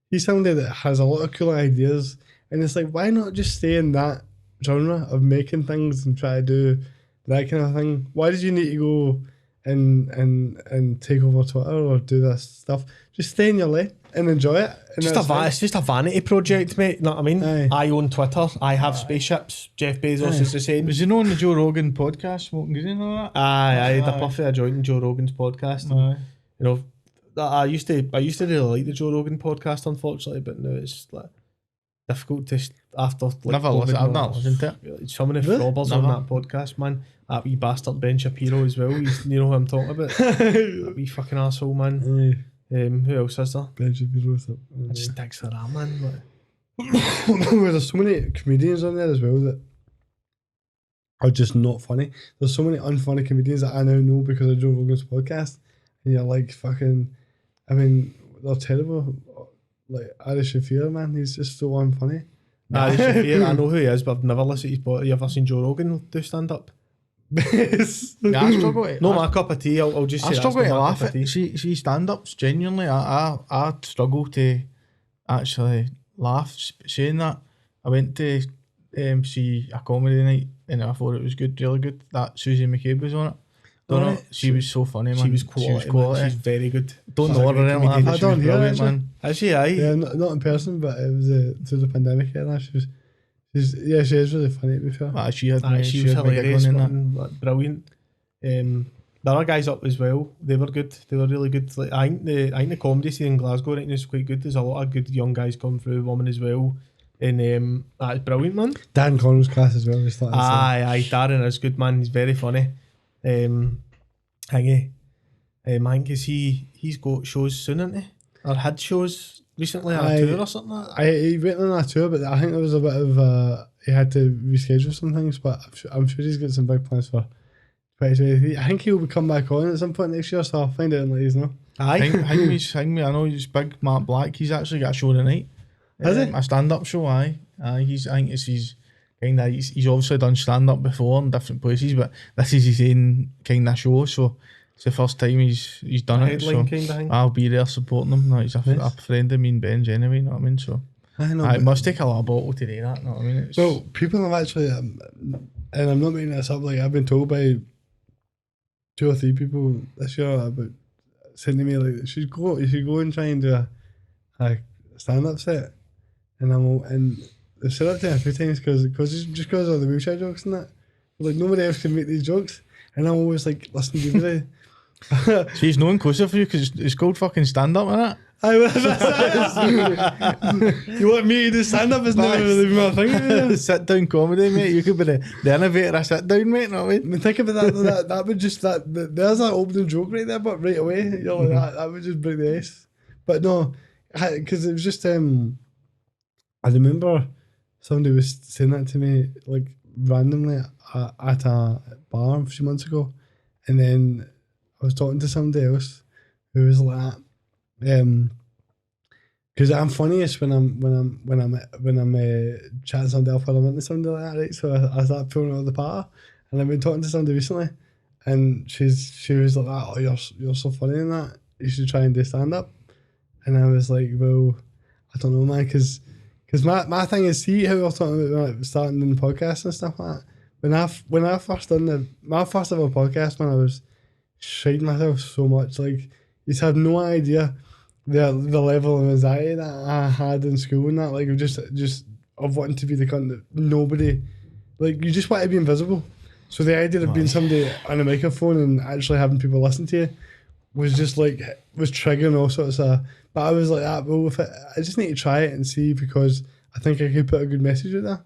He's somebody that has a lot of cool ideas, and it's like, why not just stay in that genre of making things and try to do that kind of thing? Why did you need to go and take over Twitter or do this stuff? Just stay in your lane and enjoy it. And it's just a vanity project, mate. You know what I mean? Aye. I own Twitter. I have spaceships. Jeff Bezos is the same. Was you know on the Joe Rogan podcast, smoking green and all that? Aye, the perfect I joined Joe Rogan's podcast. And, you know, I used to really like the Joe Rogan podcast, unfortunately, but now it's like difficult to after like Never listened. I've not listened to it. Some of the frobbers on that podcast, man. That wee bastard Ben Shapiro as well. You know who I'm talking about? That wee fucking asshole, man. Who else is there? Ben Shapiro. I just dicks for that, man. Like, There's so many comedians on there as well that are just not funny. There's so many unfunny comedians that I now know because of Joe Rogan's podcast, and you're like, fucking, I mean, they're terrible. Like Ari Shaffir, man, he's just so unfunny. Ari Shaffir, I know who he is, but I've never listened to his podcast. You ever seen Joe Rogan do stand up? Yeah, I struggle to, No, my cup of tea. I'll just say I struggle to laugh at at. See stand-ups, genuinely, I struggle to actually laugh. Saying that, I went to see a comedy night and I thought it was good, really good. That Susie McCabe was on it. She was so funny, man. She was quality. Man. She's very good. Don't know her or anything like that. I don't hear brilliant, it, man. Is she? Aye. Yeah, not in person, but it was through the pandemic era. She is really funny, to be fair. She was hilarious, man, brilliant. The other guys up as well, they were good. They were really good. Like, I think the comedy scene in Glasgow right now is quite good. There's a lot of good young guys come through, women as well. And that's brilliant, man. Dan Connell's class as well. Aye, Darren is good, man. He's very funny. I think he's got shows soon, isn't he? Or had shows recently on a tour or something like that. He went on a tour, but I think there was a bit of he had to reschedule some things, but I'm sure he's got some big plans for 2023. I think he'll come back on at some point next year, so I'll find out and let you know. Aye. I know he's big. Mark Black, he's actually got a show tonight. Has he? A stand-up show, aye. I think it's his kind of. He's obviously done stand-up before in different places, but this is his own kind of show, so it's the first time he's done it. So kind of thing. I'll be there supporting him. No, he's a friend of me and Ben's anyway, you know what I mean? So I know. it must take a lot of bottle to do that, you know what I mean? So people have actually, and I'm not making this up, like I've been told by 2 or 3 people this year about saying to me like you should go and try and do a stand-up set, and they've said that to me a few times because of the wheelchair jokes and that, like nobody else can make these jokes, and I'm always like, listen, you really. See, it's no inclusive for you because it's called fucking stand-up, isn't it? You want me to do stand-up? Is never really my thing. Sit down comedy, mate. You could be the innovator of sit down, mate. Know what I mean? Think about that. That would just there's that opening joke right there, but right away you're like that would just break the ice. But no, because it was just I remember somebody was saying that to me like randomly at a bar a few months ago, and then I was talking to somebody else who was like that. Because I'm funniest when I'm chatting somebody else, or I'm into somebody like that, right? So I start pulling out of the party, and I've been talking to somebody recently, and she was like, "Oh, you're so funny in that." you should try and do stand up. And I was like, well, I don't know, man, because my thing is, see how I was talking about when I was starting in the podcast and stuff like that. When I first done my first ever podcast, man, I was shitting myself so much. Like, you just have no idea the level of anxiety that I had in school and that. Like, just of wanting to be the cunt that nobody, like, you just want to be invisible. So the idea of being somebody on a microphone and actually having people listen to you was just like, was triggering all sorts of. But I was like, well, I just need to try it and see, because I think I could put a good message out there.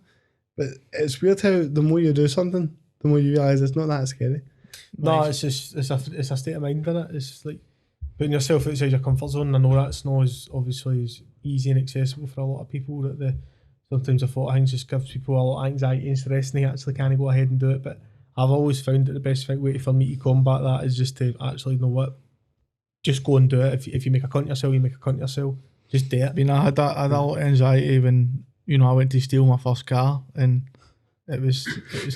But it's weird how the more you do something, the more you realise it's not that scary. No, it's just it's a state of mind, isn't it? It's like putting yourself outside your comfort zone. I know that's not as obviously as easy and accessible for a lot of people. That sometimes the thought of things just gives people a lot of anxiety and stress, and they actually can't go ahead and do it. But I've always found that the best way for me to combat that is just to actually know what, just go and do it. If you make a cunt yourself, you make a cunt yourself. Just do it. I mean, I had a lot of anxiety when, you know, I went to steal my first car, and it was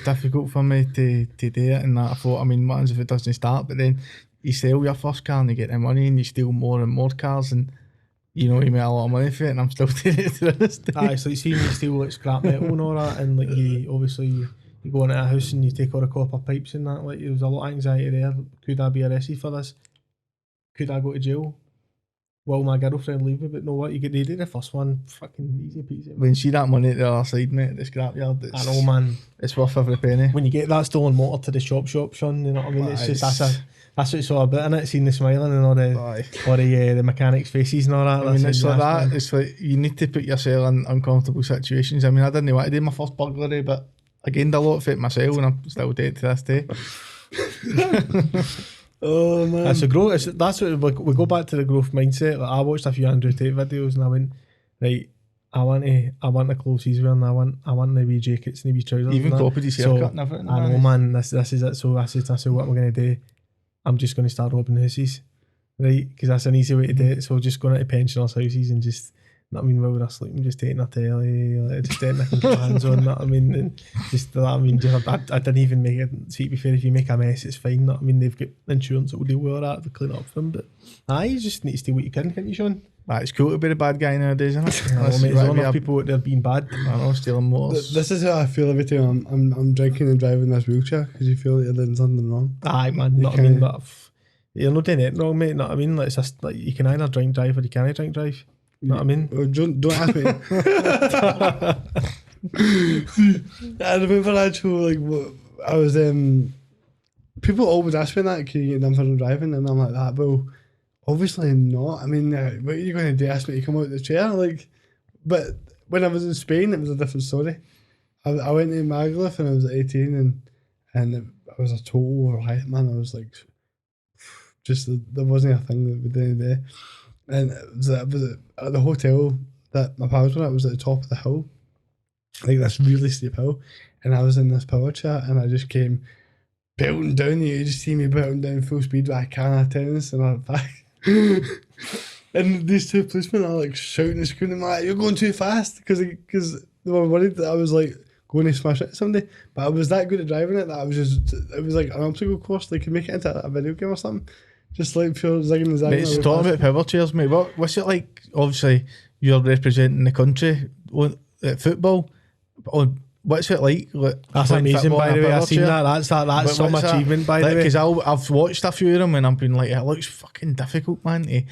difficult for me to do it, and I thought, I mean, what happens if it doesn't start? But then you sell your first car and you get the money, and you steal more and more cars, and you know, you make a lot of money for it, and I'm still doing it to this day. Aye, so you see me steal like scrap metal and all that, and like you go into a house and you take all the copper pipes and that, like there was a lot of anxiety there. Could I be arrested for this? Could I go to jail? Will my girlfriend leave me? But no, what, you get the first one, fucking easy peasy. When you see that money at the other side, mate, the scrapyard, I know, man. It's worth every penny. When you get that stolen motor to the shop, Sean, you know what I mean? It's just that's what it's all about, innit? Seeing the smiling and all the mechanics' faces and all that. I mean, it's like that. Man. It's like you need to put yourself in uncomfortable situations. I mean, I didn't want to do my first burglary, but I gained a lot of it myself, and I'm still dead to this day. Oh man, that's a growth. That's what we go back to the growth mindset. Like, I watched a few Andrew Tate videos, and I went, right, I want the clothes he's wearing. I want the wee jackets and the wee trousers. Even copied his haircut and everything. I know, man. This is it. So I said, what am I going to do? I'm just going to start robbing houses, right? Because that's an easy way to do it. So just going into pensioners' houses and just, I mean, while they're sleeping, just taking a telly, like, just taking their hands on that. I mean, and just that. I mean, I didn't even make it. See, to be fair, if you make a mess, it's fine. I mean, they've got insurance that will deal with all that to clean up for them. But you just need to steal what you can, can't you, Sean? It's cool to be the bad guy nowadays, isn't it? I know, mate, there's enough people out there being bad. I know, stealing motors. This is how I feel every time I'm drinking and driving this wheelchair, because you feel that you're doing something wrong. Aye, man. Not I mean, but you're not doing it wrong, mate. Not I mean, like, it's just like you can either drink drive or you can't drink drive. You know what I mean? Well, don't ask me. I remember actually, like, I was people always ask me that, can you get done for driving? And I'm like, that, well, obviously not. I mean, what are you going to do? Ask me to come out of the chair? Like, but when I was in Spain, it was a different story. I went to Magaluf and I was 18, and I was a total riot, man. I was like, just there wasn't a thing that we didn't do. And it was at the hotel that my pals were at, was at the top of the hill, like this really steep hill, and I was in this power chair, and I just came belting down. You just see me belting down full speed with a can of tennis and I'm back. And these two policemen are like shouting and screaming, like, "You're going too fast!" Because they were worried that I was like going to smash it someday. But I was that good at driving it that it was like an obstacle course. They could make it into a video game or something. Just like pure zigging and zagging. Let's talk about power chairs, mate. What's it like? Obviously, you're representing the country at football. What's it like? That's amazing, by the way. I've seen that. That's some achievement, by the way. Because I've watched a few of them and I've been like, it looks fucking difficult, man. To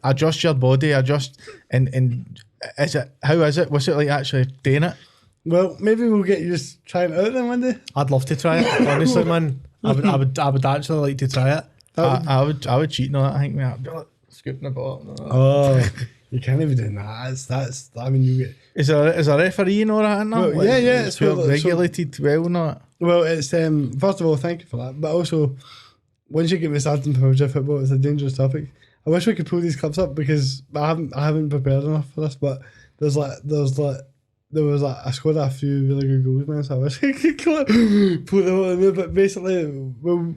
adjust your body, and is it? How is it? What's it like actually doing it? Well, maybe we'll get you just trying it out then one day. I'd love to try it, honestly, man. I would actually like to try it. I would cheat on that. I think, mate, I'd be like scooping the ball. Oh, you can't even do that. That's. I mean, you get. Is there a referee and all that in that? Well, like, yeah. It's well regulated, well, not. Well, it's first of all, thank you for that. But also, once you get me started in Premier football, it's a dangerous topic. I wish we could pull these clips up because I haven't prepared enough for this. But there was I scored a few really good goals, man. So I wish I could pull them all in there. But basically, well,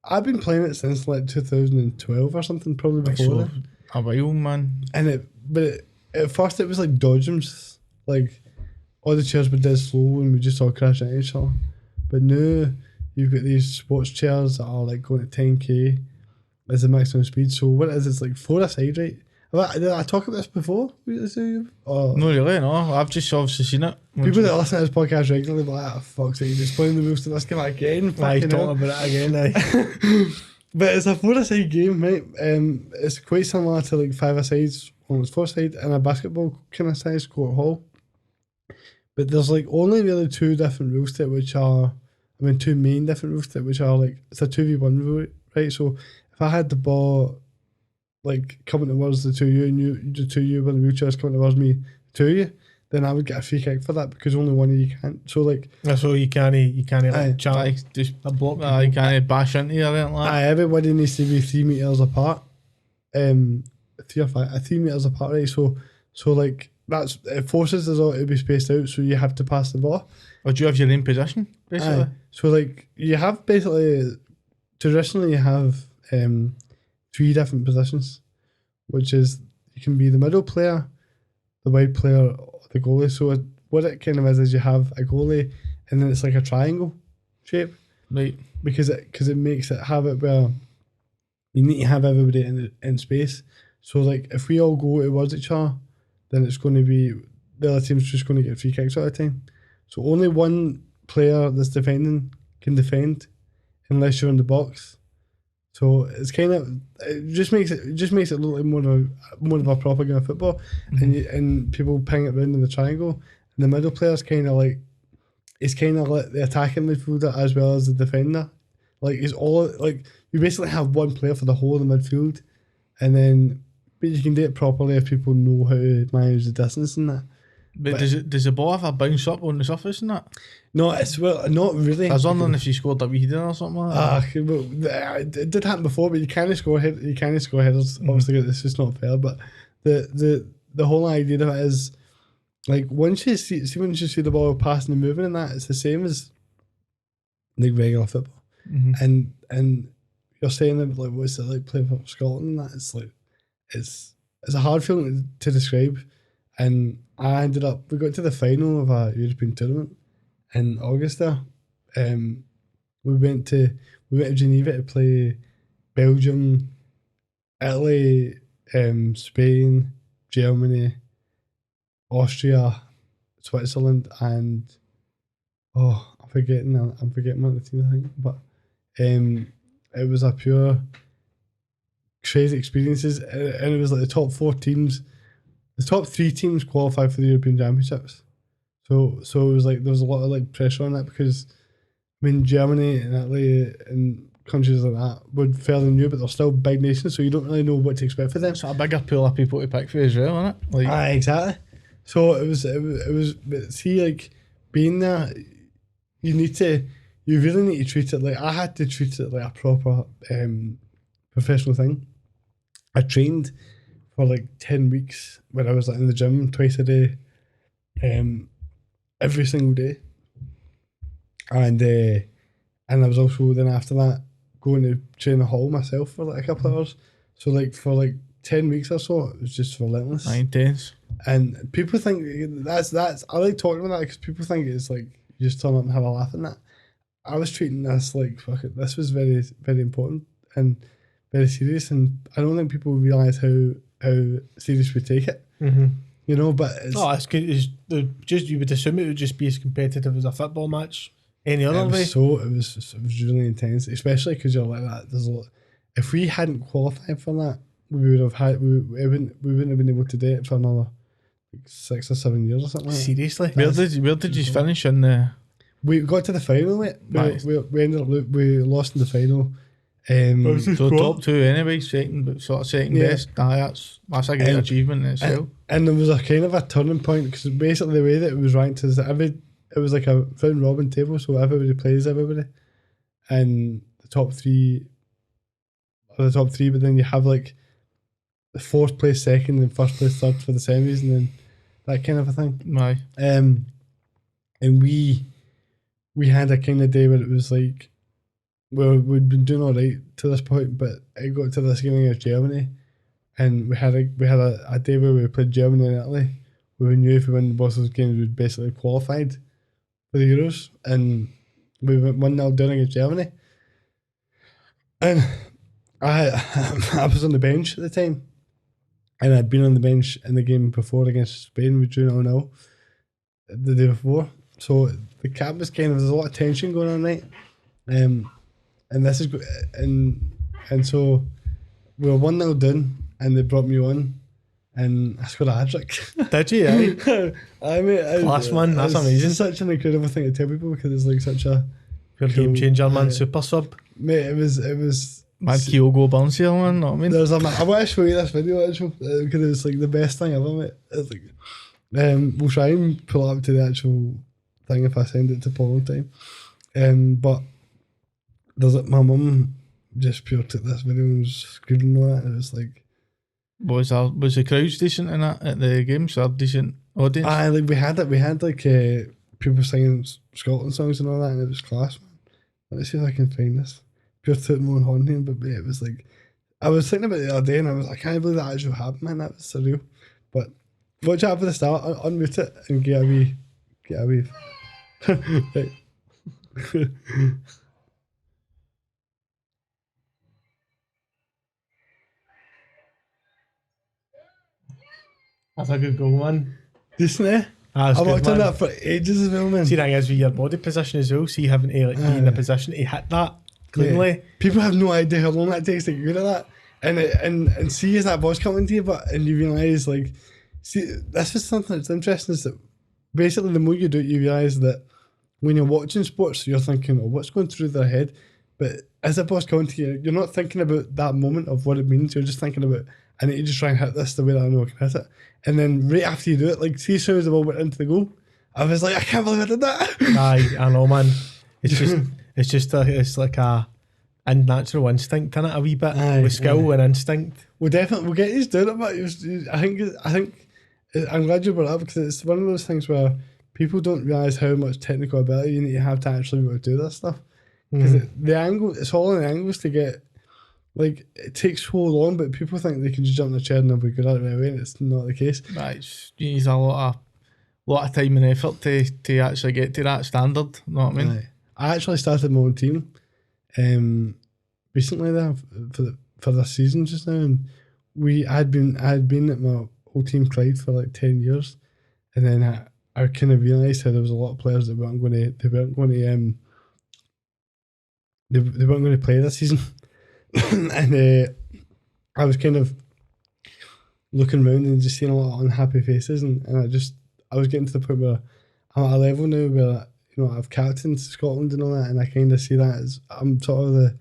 I've been playing it since like 2012 or something, probably before then. A while, man. And at first it was like dodgems, like all the chairs were dead slow and we just all crash into each other. But now you've got these sports chairs that are like going at 10k, is the maximum speed. So what it is, it's like 4 a side, right? Did I talk about this before? Or No, really, no. I've just obviously seen it. people that listen to this podcast regularly be like, oh, fuck's sake, you're just playing the rules to this game again. Why he's fucking hell." talking about it again? But it's a 4 a side game, right? It's quite similar to like 5 a sides on its 4 side and a basketball kind of size court hall. But there's like only really 2 different rules to it, which are, 2 main different rules to it, which are like, it's a 2v1 rule, right? So if I had the ball like coming towards the 2 you and the 2 you when the wheelchair's coming towards me, 2 you, then I would get a free kick for that because only one of you can't. So like, So you can't like jump, Like, just a block. you can't bash into you or anything like that. everybody needs to be 3 meters apart. 3 or 5, 3 meters apart, right? So like it forces us all to be spaced out, so you have to pass the ball. Or do you have your own position, basically? Aye. So like you have basically traditionally you have 3 different positions, which is you can be the middle player, the wide player, or the goalie. So what it kind of is you have a goalie, and then it's like a triangle shape, Right. because it makes it have it where you need to have everybody in space. So like if we all go towards each other, then it's going to be the other team's just going to get free kicks all the time. So only one player that's defending can defend unless you're in the box. So it's kind of it just makes it look like more of a proper game of football, and people ping it around in the triangle, and the middle player's kind of like it's kind of like the attacking midfielder as well as the defender. Like it's all like you basically have one player for the whole of the midfield, and then but you can do it properly if people know how to manage the distance and that. But does the ball ever bounce up on the surface and that? No, it's not really. I was wondering if you scored a wee header or something like that. Well, it did happen before, but you can't score headers. Obviously, it's just not fair. But the whole idea of it is like once you see the ball passing and moving and that, it's the same as like regular football. And you're saying that like what's it like playing for Scotland and that? It's like it's a hard feeling to describe. And we got to the final of a European tournament in August there. We went to Geneva to play Belgium, Italy, Spain, Germany, Austria, Switzerland, and I'm forgetting what the team I think, but it was a pure crazy experiences, and it was like the top 4 teams. The top 3 teams qualified for the European Championships, so it was like there was a lot of like pressure on that because Germany and Italy and countries like that would fairly new, but they're still big nations, so you don't really know what to expect for them. It's a bigger pool of people to pick for as well, isn't it? Like, exactly. So it was. But see, like being there, you really need to treat it like I had to treat it like a proper professional thing. I trained for like 10 weeks when I was like in the gym twice a day, every single day. And I was also then after that going to train the hall myself for like a couple of hours. So like for like 10 weeks or so, it was just relentless. Intense. And people think that's I like talking about that because people think it's like you just turn up and have a laugh and that. I was treating this like fuck it. This was very, very important and very serious, and I don't think people realise how serious we take it. You know, but it's good. You would assume it would just be as competitive as a football match any other way. So it was really intense, especially because you're like that. There's a lot. If we hadn't qualified for that, we would have had we wouldn't have been able to do it for another like 6 or 7 years or something. Seriously, where did you finish in the? We got to the final, mate. We ended up we lost in the final. So top 2 anyway, second best. That's a great achievement in itself. And there was a kind of a turning point because basically the way that it was ranked is that it was like a round robin table, so everybody plays everybody, and the top 3 are the top 3, but then you have like the 4th place second and 1st place third for the semis, and then that kind of a thing. Aye. And we had a kind of day where it was like. Well, we'd been doing all right to this point, but it got to this game against Germany, and we had a day where we played Germany and Italy. We knew if we won both those games, we'd basically qualified for the Euros, and we went 1-0 down against Germany. And I was on the bench at the time, and I'd been on the bench in the game before against Spain. We drew 0-0 the day before, so the cap was kind of, there's a lot of tension going on, right? And this is and so we were 1-0 down, and they brought me on, and I scored a hat-trick. Did you? Eh? I mean, Class, man. That's amazing. It's such an incredible thing to tell people because it's like such a Pure game changer, man. Super sub. Mate, it was. Man, Kyogo Burns here, man. Know what I mean? I want to show you this video actually because it was like the best thing ever, mate. It's like, we'll try and pull it up to the actual thing if I send it to Paul in time. But there's my mum just pure took this video and was screaming on it, and it was like. Was the crowds decent in that at the games? Or decent audience? Like we had like people singing Scotland songs and all that, and it was class, man. Let me see if I can find this. Pure tooting my own horn here, but it was like, I was thinking about it the other day, and I was like, I can't believe that actually happened, man. That was surreal. But watch out for the start, unmute it, and get a wee. Right. That's a good goal, man. Decent, eh? I worked on that for ages as well, man. See, that is with your body position as well. See, having to like, be in a position to hit that cleanly. Yeah. People have no idea how long that takes to get good at that. And see as that ball's coming to you, and you realise, like, see, this is something that's interesting, is that basically the more you do it, you realise that when you're watching sports, you're thinking, oh, what's going through their head? But as the ball's coming to you, you're not thinking about that moment of what it means. You're just thinking about, I need to just try and hit this the way that I know I can hit it. And then right after you do it, like, see as soon as the ball went into the goal, I was like, I can't believe I did that. Aye, I know, man. It's like a unnatural instinct, innit? A wee bit with skill and instinct. We'll get you doing it, but I think I'm glad you brought it up because it's one of those things where people don't realise how much technical ability you need to have to actually be able to do this stuff. Because the angle, it's all in the angles to get. Like, it takes so long, but people think they can just jump in a chair and they'll be good at it right away, and it's not the case. Right, you need a lot of time and effort to actually get to that standard. You know what I mean? Right. I actually started my own team recently there for this season just now, and I had been at my old team Clyde for like 10 years, and then I kind of realised how there was a lot of players that weren't going to play this season. And I was kind of looking around and just seeing a lot of unhappy faces, and I was getting to the point where I'm at a level now where, you know, I've captained Scotland and all that, and I kind of see that as I'm sort of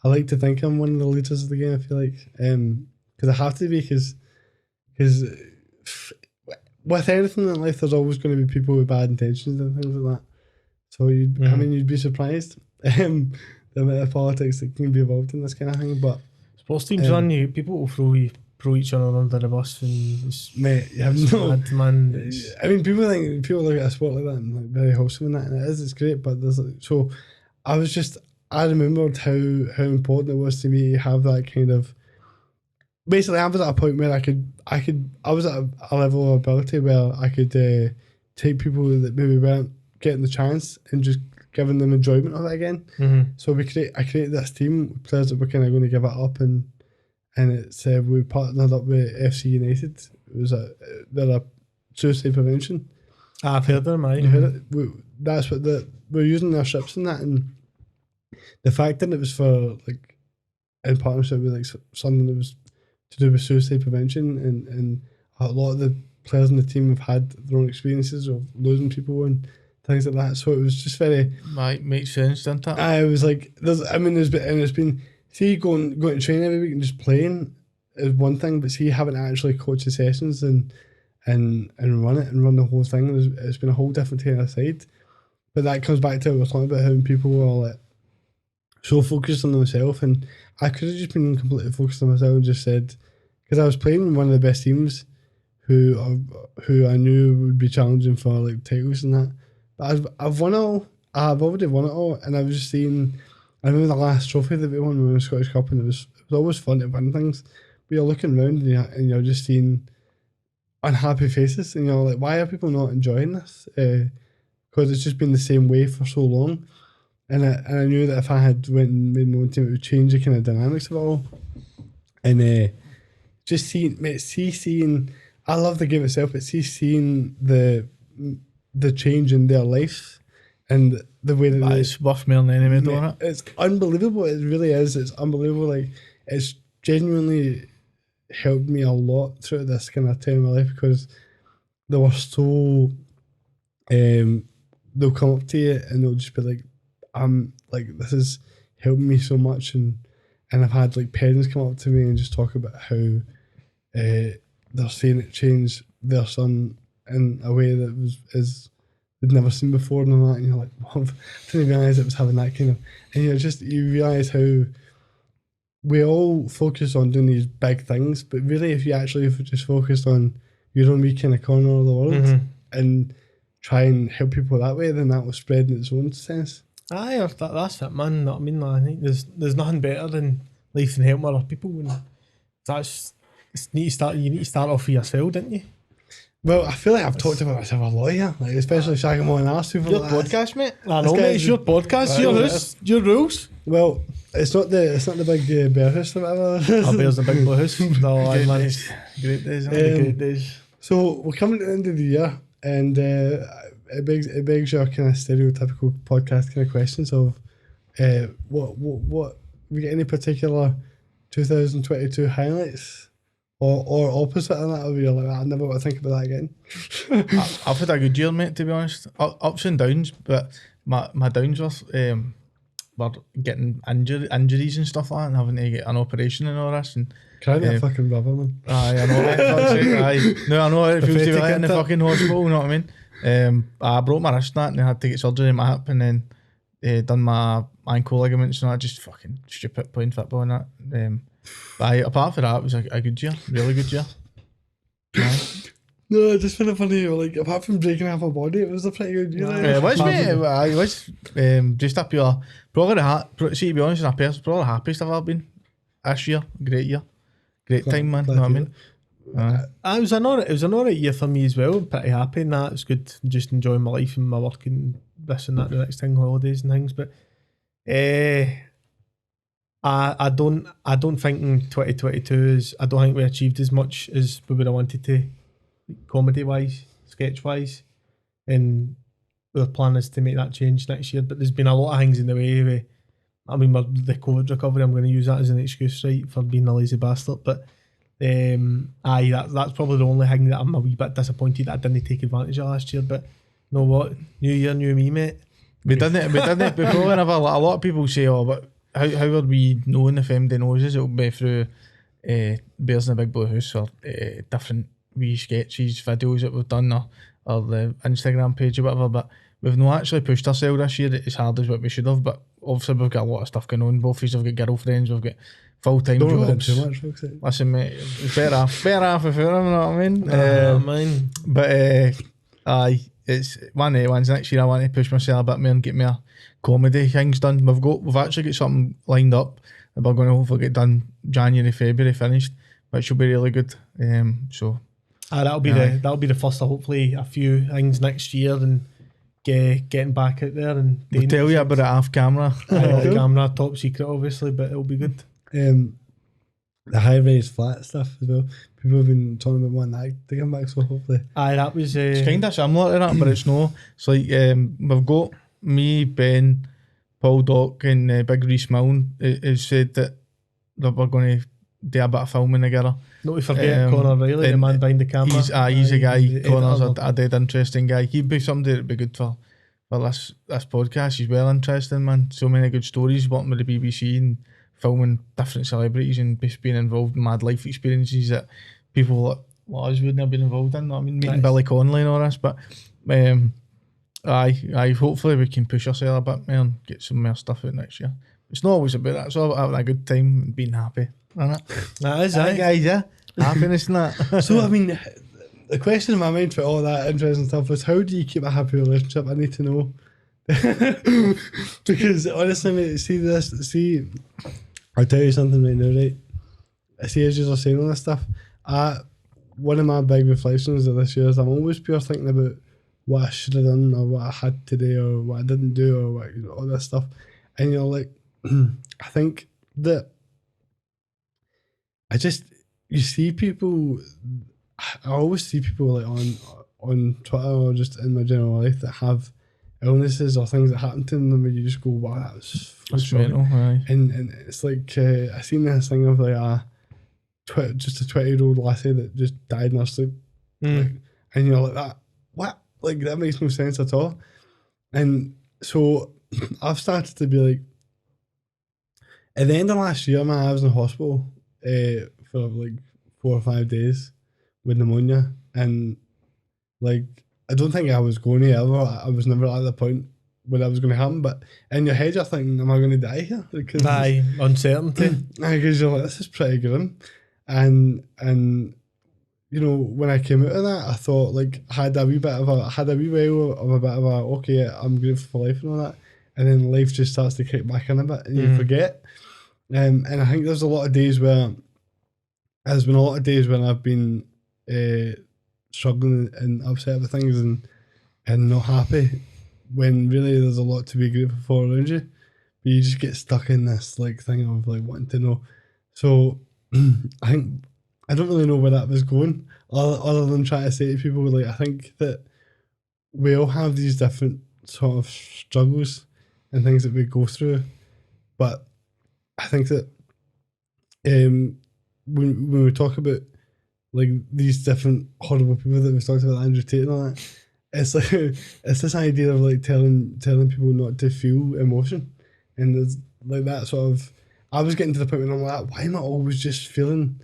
I like to think I'm one of the leaders of the game, I feel like, because I have to be, because with anything in life there's always going to be people with bad intentions and things like that, so you'd be surprised the amount of politics that can be involved in this kind of thing. But sports teams people will throw each other under the bus, and mate, you have no mad, man. I mean, people look at a sport like that and like very wholesome and that, and it's great, but there's so I remembered how important it was to me to have that kind of. Basically, I was at a point where I was at a level of ability where I could take people that maybe weren't getting the chance and just giving them enjoyment of it again. So I created this team with players that were kind of going to give it up, and it's we partnered up with FC United. It was they're a suicide prevention. I've heard them. You heard it? That's what we're using their ships and that, and the fact that it was for like in partnership with like something that was to do with suicide prevention, and a lot of the players in the team have had their own experiences of losing people and things like that, so it was just very. Makes sense, doesn't it? I was like, it's been see going to training every week and just playing is one thing, but see having to actually coach the sessions and run the whole thing, it's been a whole different kind of side. But that comes back to what we're talking about, how people are like so focused on themselves, and I could have just been completely focused on myself and just said, because I was playing one of the best teams who I knew would be challenging for like titles and that. But I've won it all. I've already won it all, and I was just seeing. I remember the last trophy that we won when we won the Scottish Cup, and it was always fun to win things. But you're looking around and you're just seeing unhappy faces, and you're like, why are people not enjoying this? Because it's just been the same way for so long. and I knew that if I had went and made my own team, it would change the kind of dynamics of it all. And just seeing, I love the game itself, but seeing the change in their life and the way that it's worth more than any doing it. It's unbelievable. It really is. It's unbelievable. Like, it's genuinely helped me a lot throughout this kind of time in my life, because they were so they'll come up to you and they'll just be like, I'm like, this is helping me so much, and I've had like parents come up to me and just talk about how they're seeing it change their son in a way that they'd never seen before, and all that, and you're like, wow, I didn't realise it was having that kind of, and you realise how we all focus on doing these big things, but really if you actually just focused on your own wee kind of corner of the world and try and help people that way, then that will spread in its own sense. Aye, that's it, man. You know what I mean? I think there's nothing better than life and helping other people, and you need to start off for yourself, don't you? Well, I feel like I've talked about myself a lot here, like especially shagging more and ass people. Your like podcast, mate. I know, mate. It's your podcast, your rules. Well, it's not the big bear house or whatever. Our bear's the big blue house. No, aye, man. Great days. Great days. So we're coming to the end of the year, and it begs your kind of stereotypical podcast kind of questions of what we get any particular 2022 highlights or opposite of that, where you're like, I never want to think about that again. I've had a good year, mate, to be honest. Ups and downs, but my downs were getting injuries and stuff like that, and having to get an operation and all this. And Can't be a fucking rubber, man. Aye, I know, mate. Fuck's sake, aye. No, I know what it feels to be in the fucking hospital, you know what I mean? I broke my wrist and that, and I had to get surgery in my hip, and then done my ankle ligaments and that. Just fucking stupid playing football and that. But apart from that, it was a good year, really good year. Aye. No, I just find it funny, like, apart from breaking half my body, it was a pretty good year. It was, mate. It was just a pure, probably see, to be honest, probably the happiest I've ever been this year. Great year. Great time, man. You know what I mean? It was an alright year for me as well. I'm pretty happy in that. It's good, just enjoying my life and my work and this and that, the next thing, holidays and things. But I don't think in 2022 I don't think we achieved as much as we would have wanted to, comedy wise, sketch wise, and our plan is to make that change next year. But there's been a lot of things in the way. I mean, the COVID recovery, I'm going to use that as an excuse, right, for being a lazy bastard. But that's probably the only thing that I'm a wee bit disappointed that I didn't take advantage of last year. But you know what? New year, new me, mate. We didn't before. And a lot of people say, oh, but how are we knowing if MD knows us? It'll be through Bears in the Big Blue House, or different wee sketches, videos that we've done, or the Instagram page or whatever. But we've not actually pushed ourselves this year as hard as what we should have. But obviously we've got a lot of stuff going on. Both of us have got girlfriends, we've got full-time jobs. Too much, folks. Listen, mate, it's better half before him, you know what I mean? But aye, it's one of the ones next year I want to push myself a bit more and get more comedy things done. We've actually got something lined up that we're going to hopefully get done January, February, finished, which will be really good. So that'll be the first of hopefully a few things next year, and getting back out there and we'll tell you about it off camera. Off camera, top secret obviously, but it'll be good. The high-rise flat stuff as well. People have been talking about wanting that to come back, so hopefully. Aye, that was it's kind of similar to that, but it's no. It's like we've got me, Ben, Paul Dock, and Big Reese Milne has said that we're going to do a bit of filming together. Not to forget Conor Riley, the man behind the camera. He's a guy. Conor's a dead interesting guy. He'd be somebody that'd be good for this podcast. He's well interesting, man. So many good stories working with the BBC and filming different celebrities and just being involved in mad life experiences that people like us wouldn't have been involved in. I mean, meeting Billy Connolly and all this, but aye, hopefully we can push ourselves a bit more and get some more stuff out next year. It's not always about that. It's all about having a good time and being happy, isn't it? That is, aye, guys, yeah. Happiness and that. So, I mean, the question in my mind for all that interesting stuff was, how do you keep a happy relationship? I need to know. Because honestly, mate, I'll tell you something right now, right? I see as you're saying all this stuff. One of my big reflections of this year is I'm always pure thinking about what I should have done or what I had to do or what I didn't do or what, all this stuff. And you're like, I think that you see people, I always see people like on Twitter or just in my general life that have illnesses or things that happen to them and you just go, wow, that's mental, aye. and it's like I seen this thing of like just a 20-year-old lassie that just died in her sleep, like, and you're like, that what, like that makes no sense at all. And so I've started to be like, at the end of last year, man, I was in the hospital for like 4 or 5 days with pneumonia, and like I don't think I was going to ever. I was never at the point where that was going to happen. But in your head, you're thinking, "Am I going to die here?" Because uncertainty. Because you're like, "This is pretty grim," and you know, when I came out of that, I thought like I had a wee while of a bit of a okay, I'm grateful for life and all that, and then life just starts to kick back in a bit, and you forget. And I think there's a lot of days where there's been a lot of days when I've been struggling and upset with things and not happy, when really there's a lot to be grateful for around you, but you just get stuck in this like thing of like wanting to know. So I think I don't really know where that was going, other than trying to say to people like, I think that we all have these different sort of struggles and things that we go through, but I think that when we talk about like these different horrible people that we've talked about, Andrew Tate and all that, it's like it's this idea of like telling people not to feel emotion, and there's like that sort of. I was getting to the point where I'm like, why am I always just feeling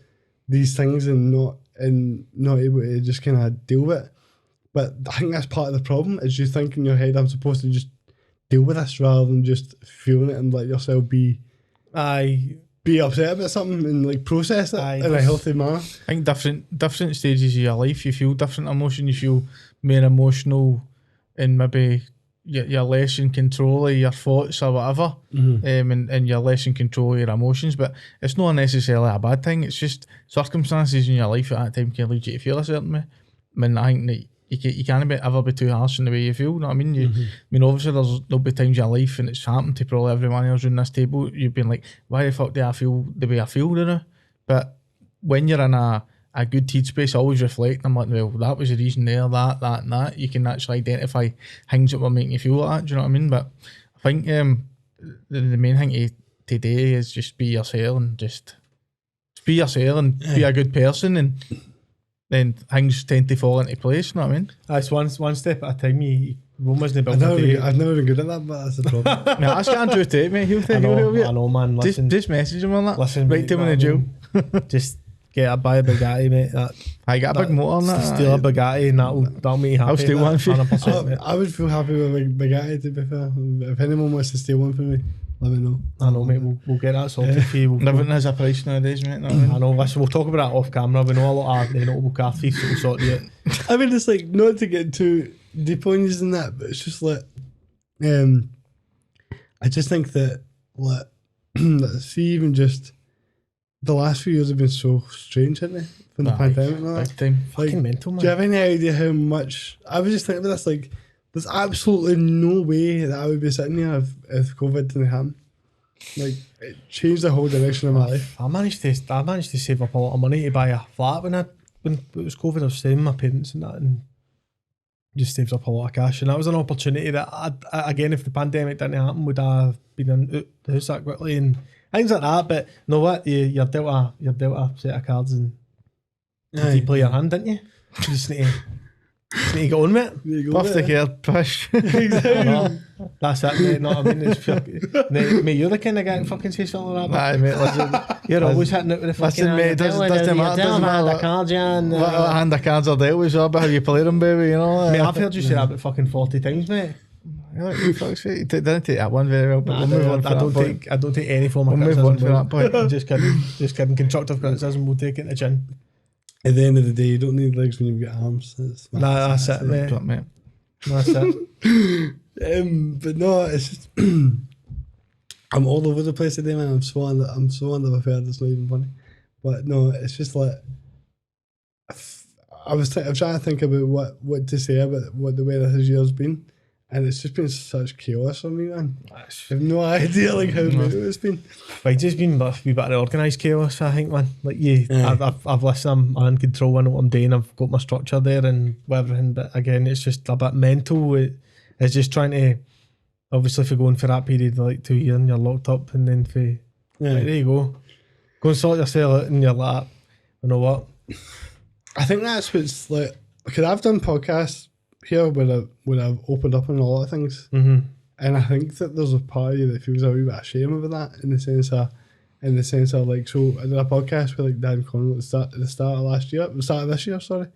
these things and not able to just kind of deal with it? But I think that's part of the problem, is you think in your head, I'm supposed to just deal with this rather than just feeling it and let yourself be upset about something and like process it in a healthy manner. I think different stages of your life, you feel different emotion. You feel more emotional and maybe you're less in control of your thoughts or whatever, and you're less in control of your emotions. But it's not necessarily a bad thing. It's just circumstances in your life at that time can lead you to feel a certain way. I mean, I think that you can't ever be too harsh in the way you feel. You know what I mean? I mean, obviously there'll be times in your life, and it's happened to probably everyone else around this table, you've been like, why the fuck do I feel the way I feel now? But when you're in a good headspace, I always reflect. I'm like, well, that was the reason there, that and that. You can actually identify things that were making you feel like that. Do you know what I mean? But I think the main thing today is just be yourself and be a good person, and then things tend to fall into place. You know what I mean? That's one step at a time. Rome wasn't built I've never been good at that, but that's the problem. No, ask Andrew Tate, mate. He'll help you. I know, man. Listen, just message him on that. Listen, right to him in the jail. Just buy a Bugatti, mate. I got a big motor on that. Steal a Bugatti, and that'll make you happy. I'll steal one for you. I would feel happy with a Bugatti, to be fair. If anyone wants to steal one for me, let me know. I know, mate. We'll get that sorted for you. Everything has a price nowadays, mate. I know. Listen, we'll talk about that off camera. We know a lot of notable car thieves that will sort you out. I mean, it's like, not to get too deep on you in that, but it's just like, I just think that, like, see, even just the last few years have been so strange, haven't they? From the pandemic and all that. Big time. Like, fucking mental, man. Do you have any idea how much? I was just thinking about this, like, there's absolutely no way that I would be sitting here if COVID didn't happen. Like, it changed the whole direction of my life. I managed to save up a lot of money to buy a flat when it was COVID. I was staying with my parents and that, and just saved up a lot of cash. And that was an opportunity that again, if the pandemic didn't happen, would I have been out the house that quickly and things like that. But you know what? You're dealt a set of cards and you play your hand, didn't you? You just need to get on with it. Puff the hair, push. Exactly. That's it, mate. No, I mean, it's mate, you're the kind of guy that fucking says something like that. Aye, mate, listen. You're always hitting it with the fucking Listen, mate, doesn't matter the cards, and what hand the cards are dealt with, so about how you play them, baby, you know. Mate, I've heard you say that about fucking 40 times, mate. You didn't take that one very well, but we'll move on for that point. I don't take any form of criticism. We'll move on for that point. Just kidding. Constructive criticism, we'll take it to chin. At the end of the day, you don't need legs when you've got arms. That's it, mate. That's it. But no, it's just I'm all over the place today, man. I'm so under the fair. It's not even funny. But no, it's just like I'm trying to think about what to say about what the way this year's been, and it's just been such chaos for me, man. I have no idea like how mental it's been. But it's just been a wee bit of organised chaos, I think, man. Like I've listened, I'm in control, I know what I'm doing, I've got my structure there and everything, but again, it's just a bit mental. It's just trying to, obviously, if you're going for that period like 2 years and you're locked up, and then like, there you go and sort yourself out in your lap. You know what? I think that's what's like, because I've done podcasts here where I've opened up on a lot of things, and I think that there's a part of you that feels a wee bit ashamed about that, in the sense of like, so I did a podcast with like Dan Connell at the start of this year, sorry,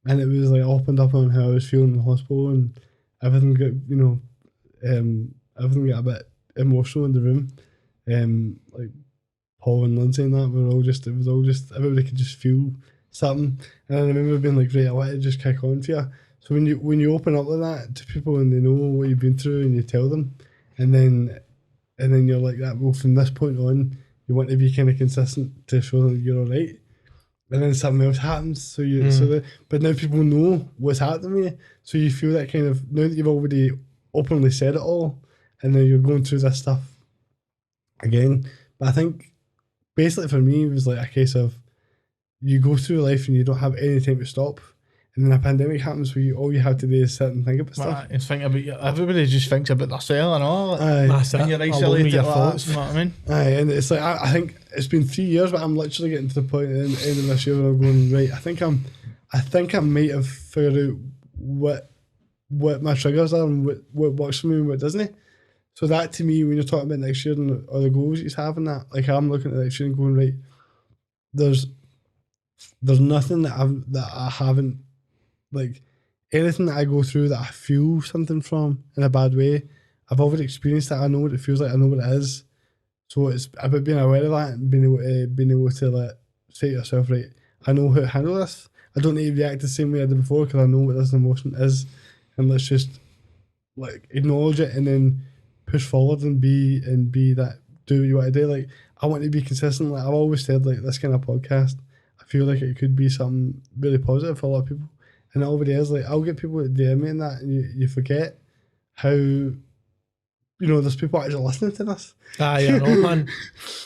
and it was like I opened up on how I was feeling in the hospital, and everything got everything got a bit emotional in the room, like Paul and Lindsay and that it was all just everybody could just feel something, and I remember being like, right, I want to just kick on for you. So when you open up like that to people and they know what you've been through and you tell them, and then you're like that, well, from this point on you want to be kind of consistent to show them you're alright, and then something else happens, but now people know what's happening with you, so you feel that kind of, now that you've already openly said it all, and then you're going through this stuff again. But I think basically for me it was like a case of, you go through life and you don't have any time to stop, and then a pandemic happens where all you have to do is sit and think about stuff. It's think about everybody just thinks about themselves and all. That's it. You're isolated, your thoughts. You know what I mean? And it's like I think it's been 3 years, but I'm literally getting to the point at the end of this year where I'm going, right, I think I might have figured out what my triggers are and what works for me and what doesn't. So that, to me, when you're talking about next year and or the goals you have and that, like, I'm looking at next year and going, right, there's nothing that I haven't, like, anything that I go through that I feel something from in a bad way, I've already experienced that. I know what it feels like. I know what it is. So it's about being aware of that and being able to like say to yourself, right, I know how to handle this. I don't need to react the same way I did before because I know what this emotion is, and let's just like acknowledge it and then push forward and be that, do what you want to do. Like, I want to be consistent. Like, I've always said, like, this kind of podcast, I feel like it could be something really positive for a lot of people, and it already is. Like, I'll get people to DM me and that, and you forget how, you know, there's people actually listening to this. Yeah, no, man.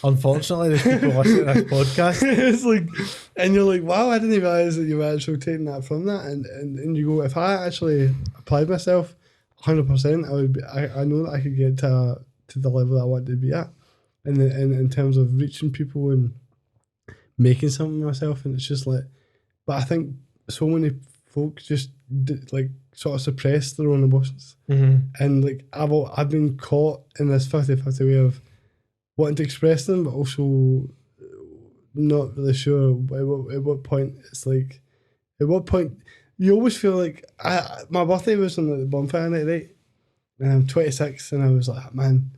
Unfortunately, there's people listening to this podcast. It's like, and you're like, wow, I didn't realise that you were actually taking that from that. And you go, if I actually applied myself 100%, I know that I could get to the level that I want to be at. And in terms of reaching people and making something of myself. And it's just like, but I think so many folks just like sort of suppress their own emotions, and like I've been caught in this 50-50 way of wanting to express them, but also not really sure at what point it's like, at what point you always feel like my birthday was on the bonfire night, right? And I'm 26, and I was like, man,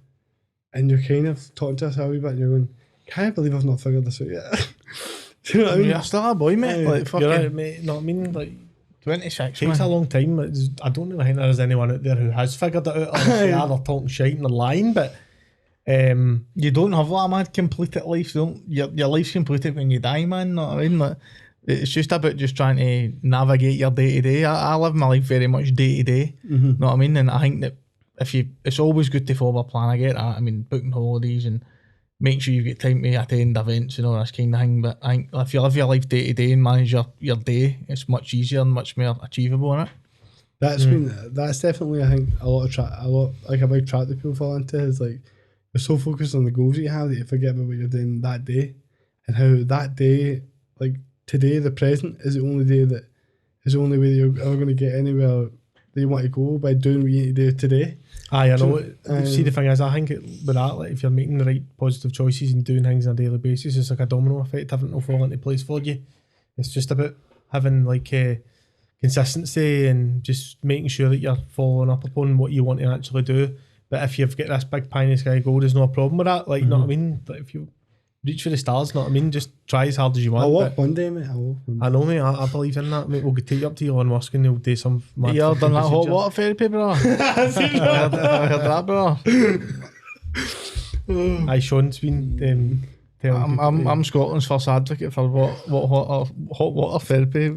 and you're kind of talking to yourself a wee bit, and you're going, can't I believe I've not figured this out yet? Do you know what I mean? You're still a boy, mate. Like, fucking, you're right, mate. Know what I mean? Like, 26, takes a long time. I don't really think there's anyone out there who has figured it out. Or they are, they're talking shite and they're lying, but you don't have that, man, completed life. Your life's completed when you die, man. Know what I mean? Like, it's just about just trying to navigate your day to day. I live my life very much day to day. Know what I mean? And I think that it's always good to follow a plan. I get that. I mean, booking holidays and make sure you get time to attend events and all this kind of thing. But I think if you live your life day to day and manage your day, it's much easier and much more achievable, isn't it? That's definitely, I think, a lot like a big trap that people fall into is like, you're so focused on the goals that you have that you forget about what you're doing that day, and how that day, like today, the present is the only day that is the only way that you're ever going to get anywhere that you want to go, by doing what you need to do today. I know. See, the thing is, I think with that, like, if you're making the right positive choices and doing things on a daily basis, it's like a domino effect, having to fall into place for you. It's just about having like consistency and just making sure that you're following up upon what you want to actually do. But if you've got this big pie in the sky goal, there's no problem with that. Like, know what I mean? Like, if you reach for the stars, know what I mean? Just try as hard as you want. I'll walk one day, mate. I know, mate. I believe in that, mate. We'll take you up to Elon Musk and he'll do some mad. You ever done that hot water therapy, bro? I heard that, bro. Aye, Sean's been telling I'm Scotland's first advocate for what hot water therapy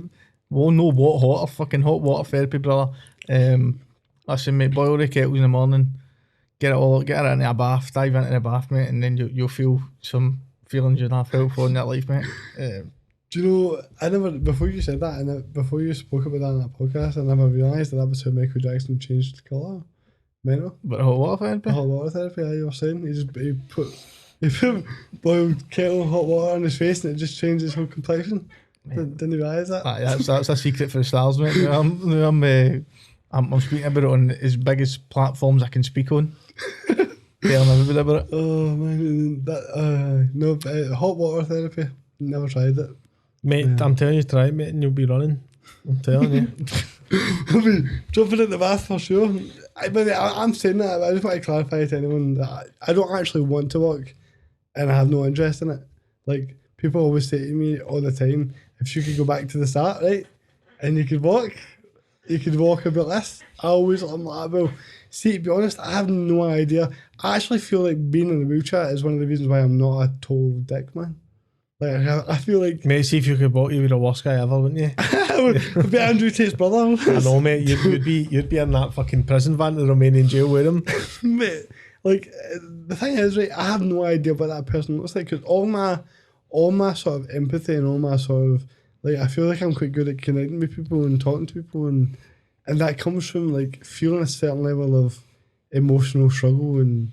Well, no water, fucking hot water therapy, brother. Listen, mate, boil the kettles in the morning, get it into a bath, dive into the bath, mate, and then you'll feel some feelings you've not felt for in your life, mate. Do you know, I never, before you said that, and before you spoke about that on that podcast, I never realised that was how Michael Jackson changed colour. Mental. But hot water therapy? Hot water therapy, yeah, you were saying. He put boiled kettle hot water on his face and it just changed his whole complexion. Didn't you realise that? That's a secret for the stars, mate. I'm speaking about it on as biggest platforms I can speak on. Telling everybody about it. Oh man, hot water therapy. Never tried it. Mate, I'm telling you, try it, mate, and you'll be running. I'm telling you. I'll be jumping in the bath for sure. I'm saying that, I just want to clarify to anyone that I don't actually want to walk and I have no interest in it. Like, people always say to me all the time, if you could go back to the start, right, and you could walk a bit less. I'm like, well, see, to be honest, I have no idea. I actually feel like being in a wheelchair is one of the reasons why I'm not a total dick, man. Like, I feel like... Mate, see if you could walk, you'd be the worst guy ever, wouldn't you? I'd be Andrew Tate's brother. I know, mate, you'd be in that fucking prison van to the Romanian jail with him. Mate, like, the thing is, right, I have no idea what that person looks like, because all my sort of empathy and all my sort of, like, I feel like I'm quite good at connecting with people and talking to people, and that comes from, like, feeling a certain level of emotional struggle and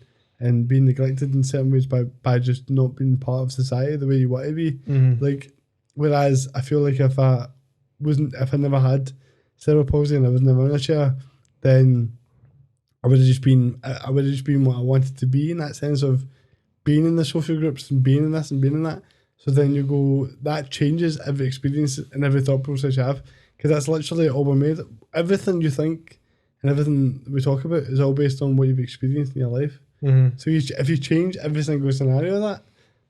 being neglected in certain ways by just not being part of society the way you want to be. Mm-hmm. Like, whereas I feel like if I never had cerebral palsy and I was never in a chair, then I would have just been what I wanted to be, in that sense of being in the social groups and being in this and being in that. So then you go, that changes every experience and every thought process you have, because that's literally all we're made. Everything you think and everything we talk about is all based on what you've experienced in your life. Mm-hmm. So if you change every single scenario of that,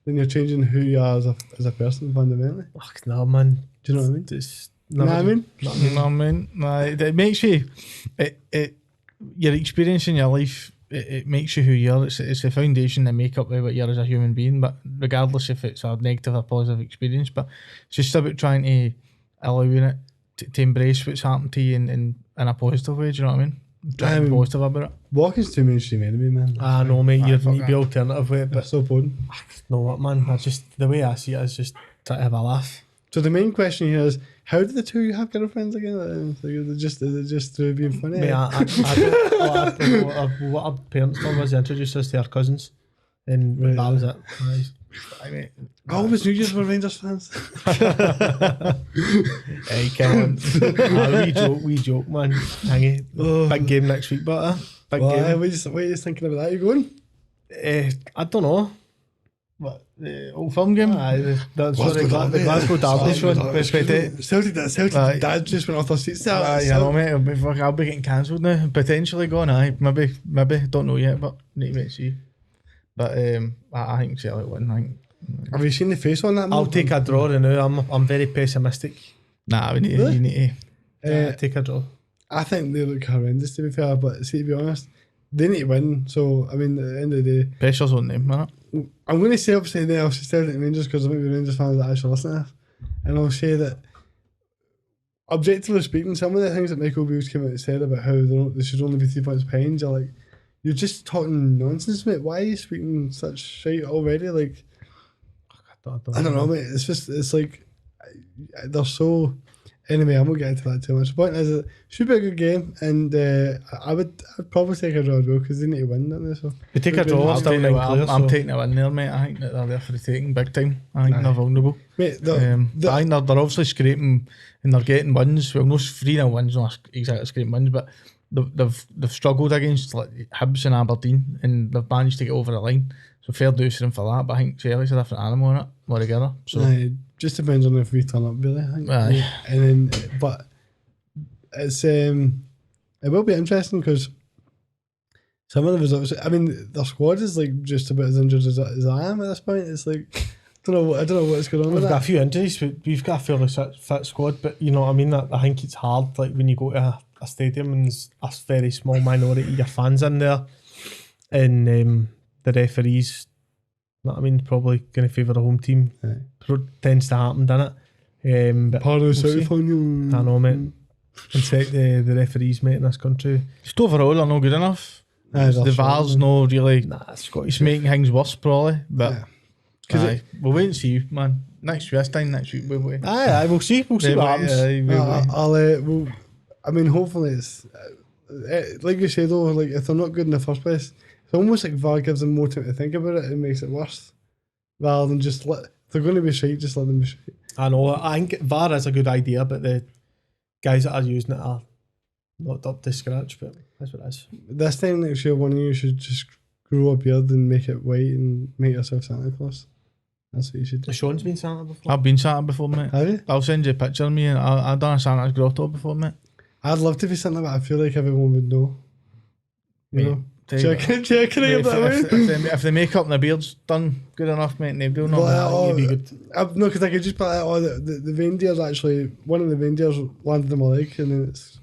then you're changing who you are as a person fundamentally. Fuck no, man. Do you know what I mean? It's You know what I mean? No, man. It makes you... Your experience in your life, it makes you who you are. It's the foundation that make up what you are as a human being, but regardless if it's a negative or positive experience, but it's just about trying to allowing it to embrace what's happened to you in a positive way. Do you know what I mean? Trying to be positive about it. Walking's too mainstream anyway, man. I know, mate, you need the alternative way, But but so boring. know what, man, I just, the way I see it is just try to have a laugh. So the main question here is, how did the two of you have girlfriends again? Is it just through being funny? Mate, what our parents done was they introduced us to our cousins, and Right. that was it. I mean, I always knew you were Rangers fans. hey, come on. We joke, man. Hangy. Oh. Big game next week, but big Well, game. what are you thinking about that? You going? I don't know. What, Old Firm game? That's Glasgow the Glasgow Derby one. Celtic dad just went off their seats. You know, mate, I'll be getting cancelled now. Potentially going, maybe, don't know yet, but need to wait and see. But I think Celtic win. I think. Have you seen the face on that? I'll man? take a draw now. I'm very pessimistic. Nah, we need, Really? you need to. Take a draw. I think they look horrendous, to be fair, but see, to be honest, they need to win. So, I mean, at the end of the day, Pressure's on them, man. I'm going to say up something else instead of Rangers, because I might be Rangers fans that actually listen to this. And I'll say that, objectively speaking, some of the things that Michael Beals came out and said about how they should only be 3 points behind, you're just talking nonsense, mate. Why are you speaking such shit already? Like, I don't know, mate. It's like, they're so... Anyway, I won't get into that too much. The point is, it should be a good game, and I'd probably take a draw as well, because they need to win, don't they? So We take a draw. I'm taking a win there, mate. I think that they're there for the taking big time. I think they're vulnerable. Mate, I think they're obviously scraping and they're getting wins. Well, no 3-0 wins, not exactly scraping wins, but they've struggled against like Hibs and Aberdeen, and they've managed to get over the line. So fair dues to them for that. But I think Celtic's a different animal in it altogether. So it just depends on if we turn up, really. I think. Aye. And then, but it's it will be interesting, because some of the results. I mean, their squad is like just about as injured as I am at this point. It's like I don't know what's going on We've with got a that. few injuries. We've got a fairly fit squad, but you know what I mean. I think it's hard, like when you go to a stadium and there's a very small minority of your fans in there, and the referees, you know what I mean, probably going to favour the home team. Aye. Tends to happen, doesn't But Parnos we'll out on you. I know, mate. And check the referees, mate, in this country. Just overall, they're not good enough. The VAR's no really. Nah, it's Scottish. It's making things worse, probably. But Yeah. we'll wait and see, man. Next week, we'll wait. Aye, we'll see. We'll see what happens. I mean, hopefully it's like you say though. Like if they're not good in the first place, it's almost like VAR gives them more time to think about it and makes it worse, rather than just if they're going to be shite, just let them be shite. I know. I think VAR is a good idea, but the guys that are using it are not up to scratch. But that's what it is. This time next year, one of you should just grow a beard and make it white and make yourself Santa Claus. That's what you should do. Sean's been Santa before. I've been Santa before, mate. Have you? I'll send you a picture of me, and I've done a Santa's grotto before, mate. I'd love to be Santa, but I feel like everyone would know. You know? If the makeup and the beard's done good enough, mate, nobody will know. You'd be good. No, because I could just be like, the reindeer's actually, one of the reindeers landed on my leg, and then it's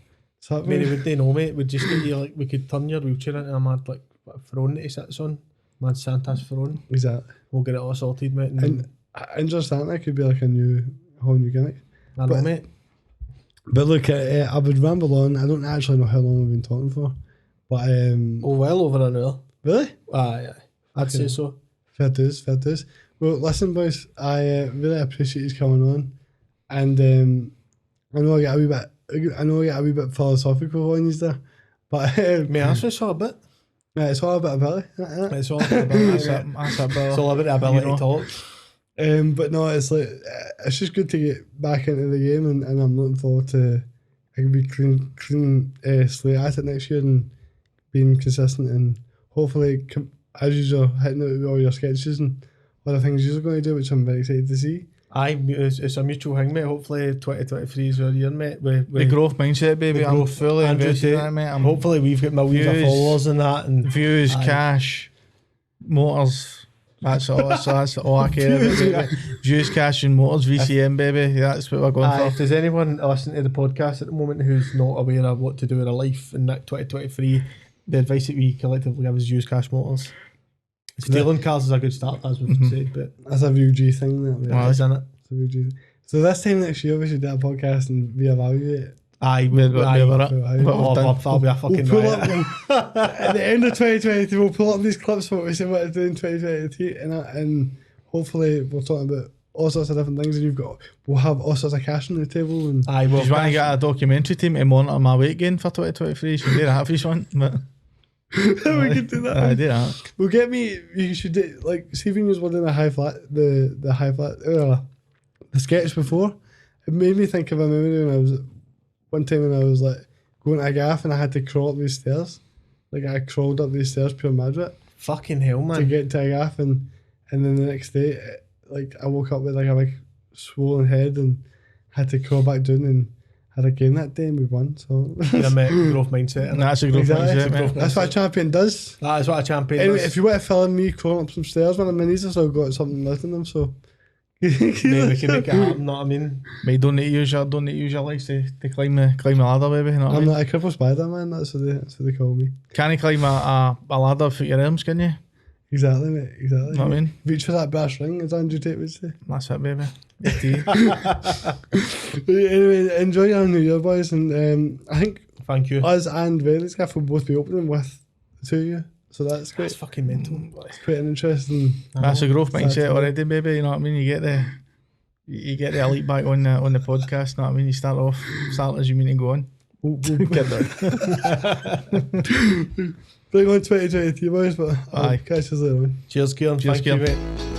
happening. Mate, would they know, mate? We'd just get you, like, we could turn your wheelchair into a mad, like, throne that he sits on. Mad Santa's throne. Exactly. We'll get it all sorted, mate. And just Santa could be like a whole new gimmick. I know, mate. But look, I would ramble on. I don't actually know how long we've been talking for, but well over an hour. Really? Aye. I'd say so. Fair dues. Well, listen, boys, I really appreciate you coming on, and I know I get a wee bit philosophical on you there, but May I ask you a bit? yeah, it's all about ability. It's all about ability. It's all about the ability to talk. But no, it's like it's just good to get back into the game, and I'm looking forward to I can be clean slate at it next year and being consistent, and hopefully as usual hitting it with all your sketches and other things you're going to do, which I'm very excited to see. Aye, it's a mutual thing, mate. Hopefully 2023 is our year, mate. The growth mindset, baby. I'm fully invested in that, mate. Hopefully we've got millions of followers in that, and views, cash, motors. That's all I care about, baby. Views, cash and motors, VCM, baby. That's what we're going for. If there's anyone listening to the podcast at the moment who's not aware of what to do in their life in that 2023, the advice that we collectively give is use cash motors. Stealing cars is a good start, as we've said, but that's a VG thing. isn't it? It's a VG. So this time next year we should do a podcast and reevaluate it. Aye, that'll be a fucking riot. At the end of 2023, we'll pull up these clips for what we said what to do in 2023, and hopefully we're talking about all sorts of different things, and we'll have all sorts of cash on the table. And I just want to get a documentary team to monitor my weight gain for 2023. You should do that if you want. But we could do that. I do that. Well, get me. You should do, like, see if you were doing the high flat, the sketch before. It made me think of a memory when I was like going to a gaff and I had to crawl up these stairs. Like I crawled up these stairs pure madrid. Fucking hell, man. To get to a gaff, and then the next day, like I woke up with like a big swollen head and had to crawl back down and had a game that day and we won. So yeah, mate, growth mindset. That's a growth mindset, mate. That's what a champion does. That is what a champion anyway, does. If you want to film me crawling up some stairs, man, my knees have still got something left in them, so maybe we can make it happen, know what I mean? Mate, don't need to use your legs to climb the ladder, baby, you know what I mean? I'm not a cripple spider, man, that's what they call me. Can you climb a ladder for your arms, can you? Exactly, mate, exactly. Know what I mean? Reach for that brass ring, as Andrew Tate would say. That's it, baby. Anyway, enjoy your new year, boys, and I think thank you. Us and Very's Gaff will both be opening with the two of you, so that's great. That's fucking mental. It's quite an interesting. That's a growth mindset already, baby. You know what I mean? You get the elite back on the podcast. Know what I mean? You start as you mean to go on. Get there. Bring on 2023, boys, but I'll catch you later on. Cheers, Kieran. Cheers, Thank you, Kieran. mate.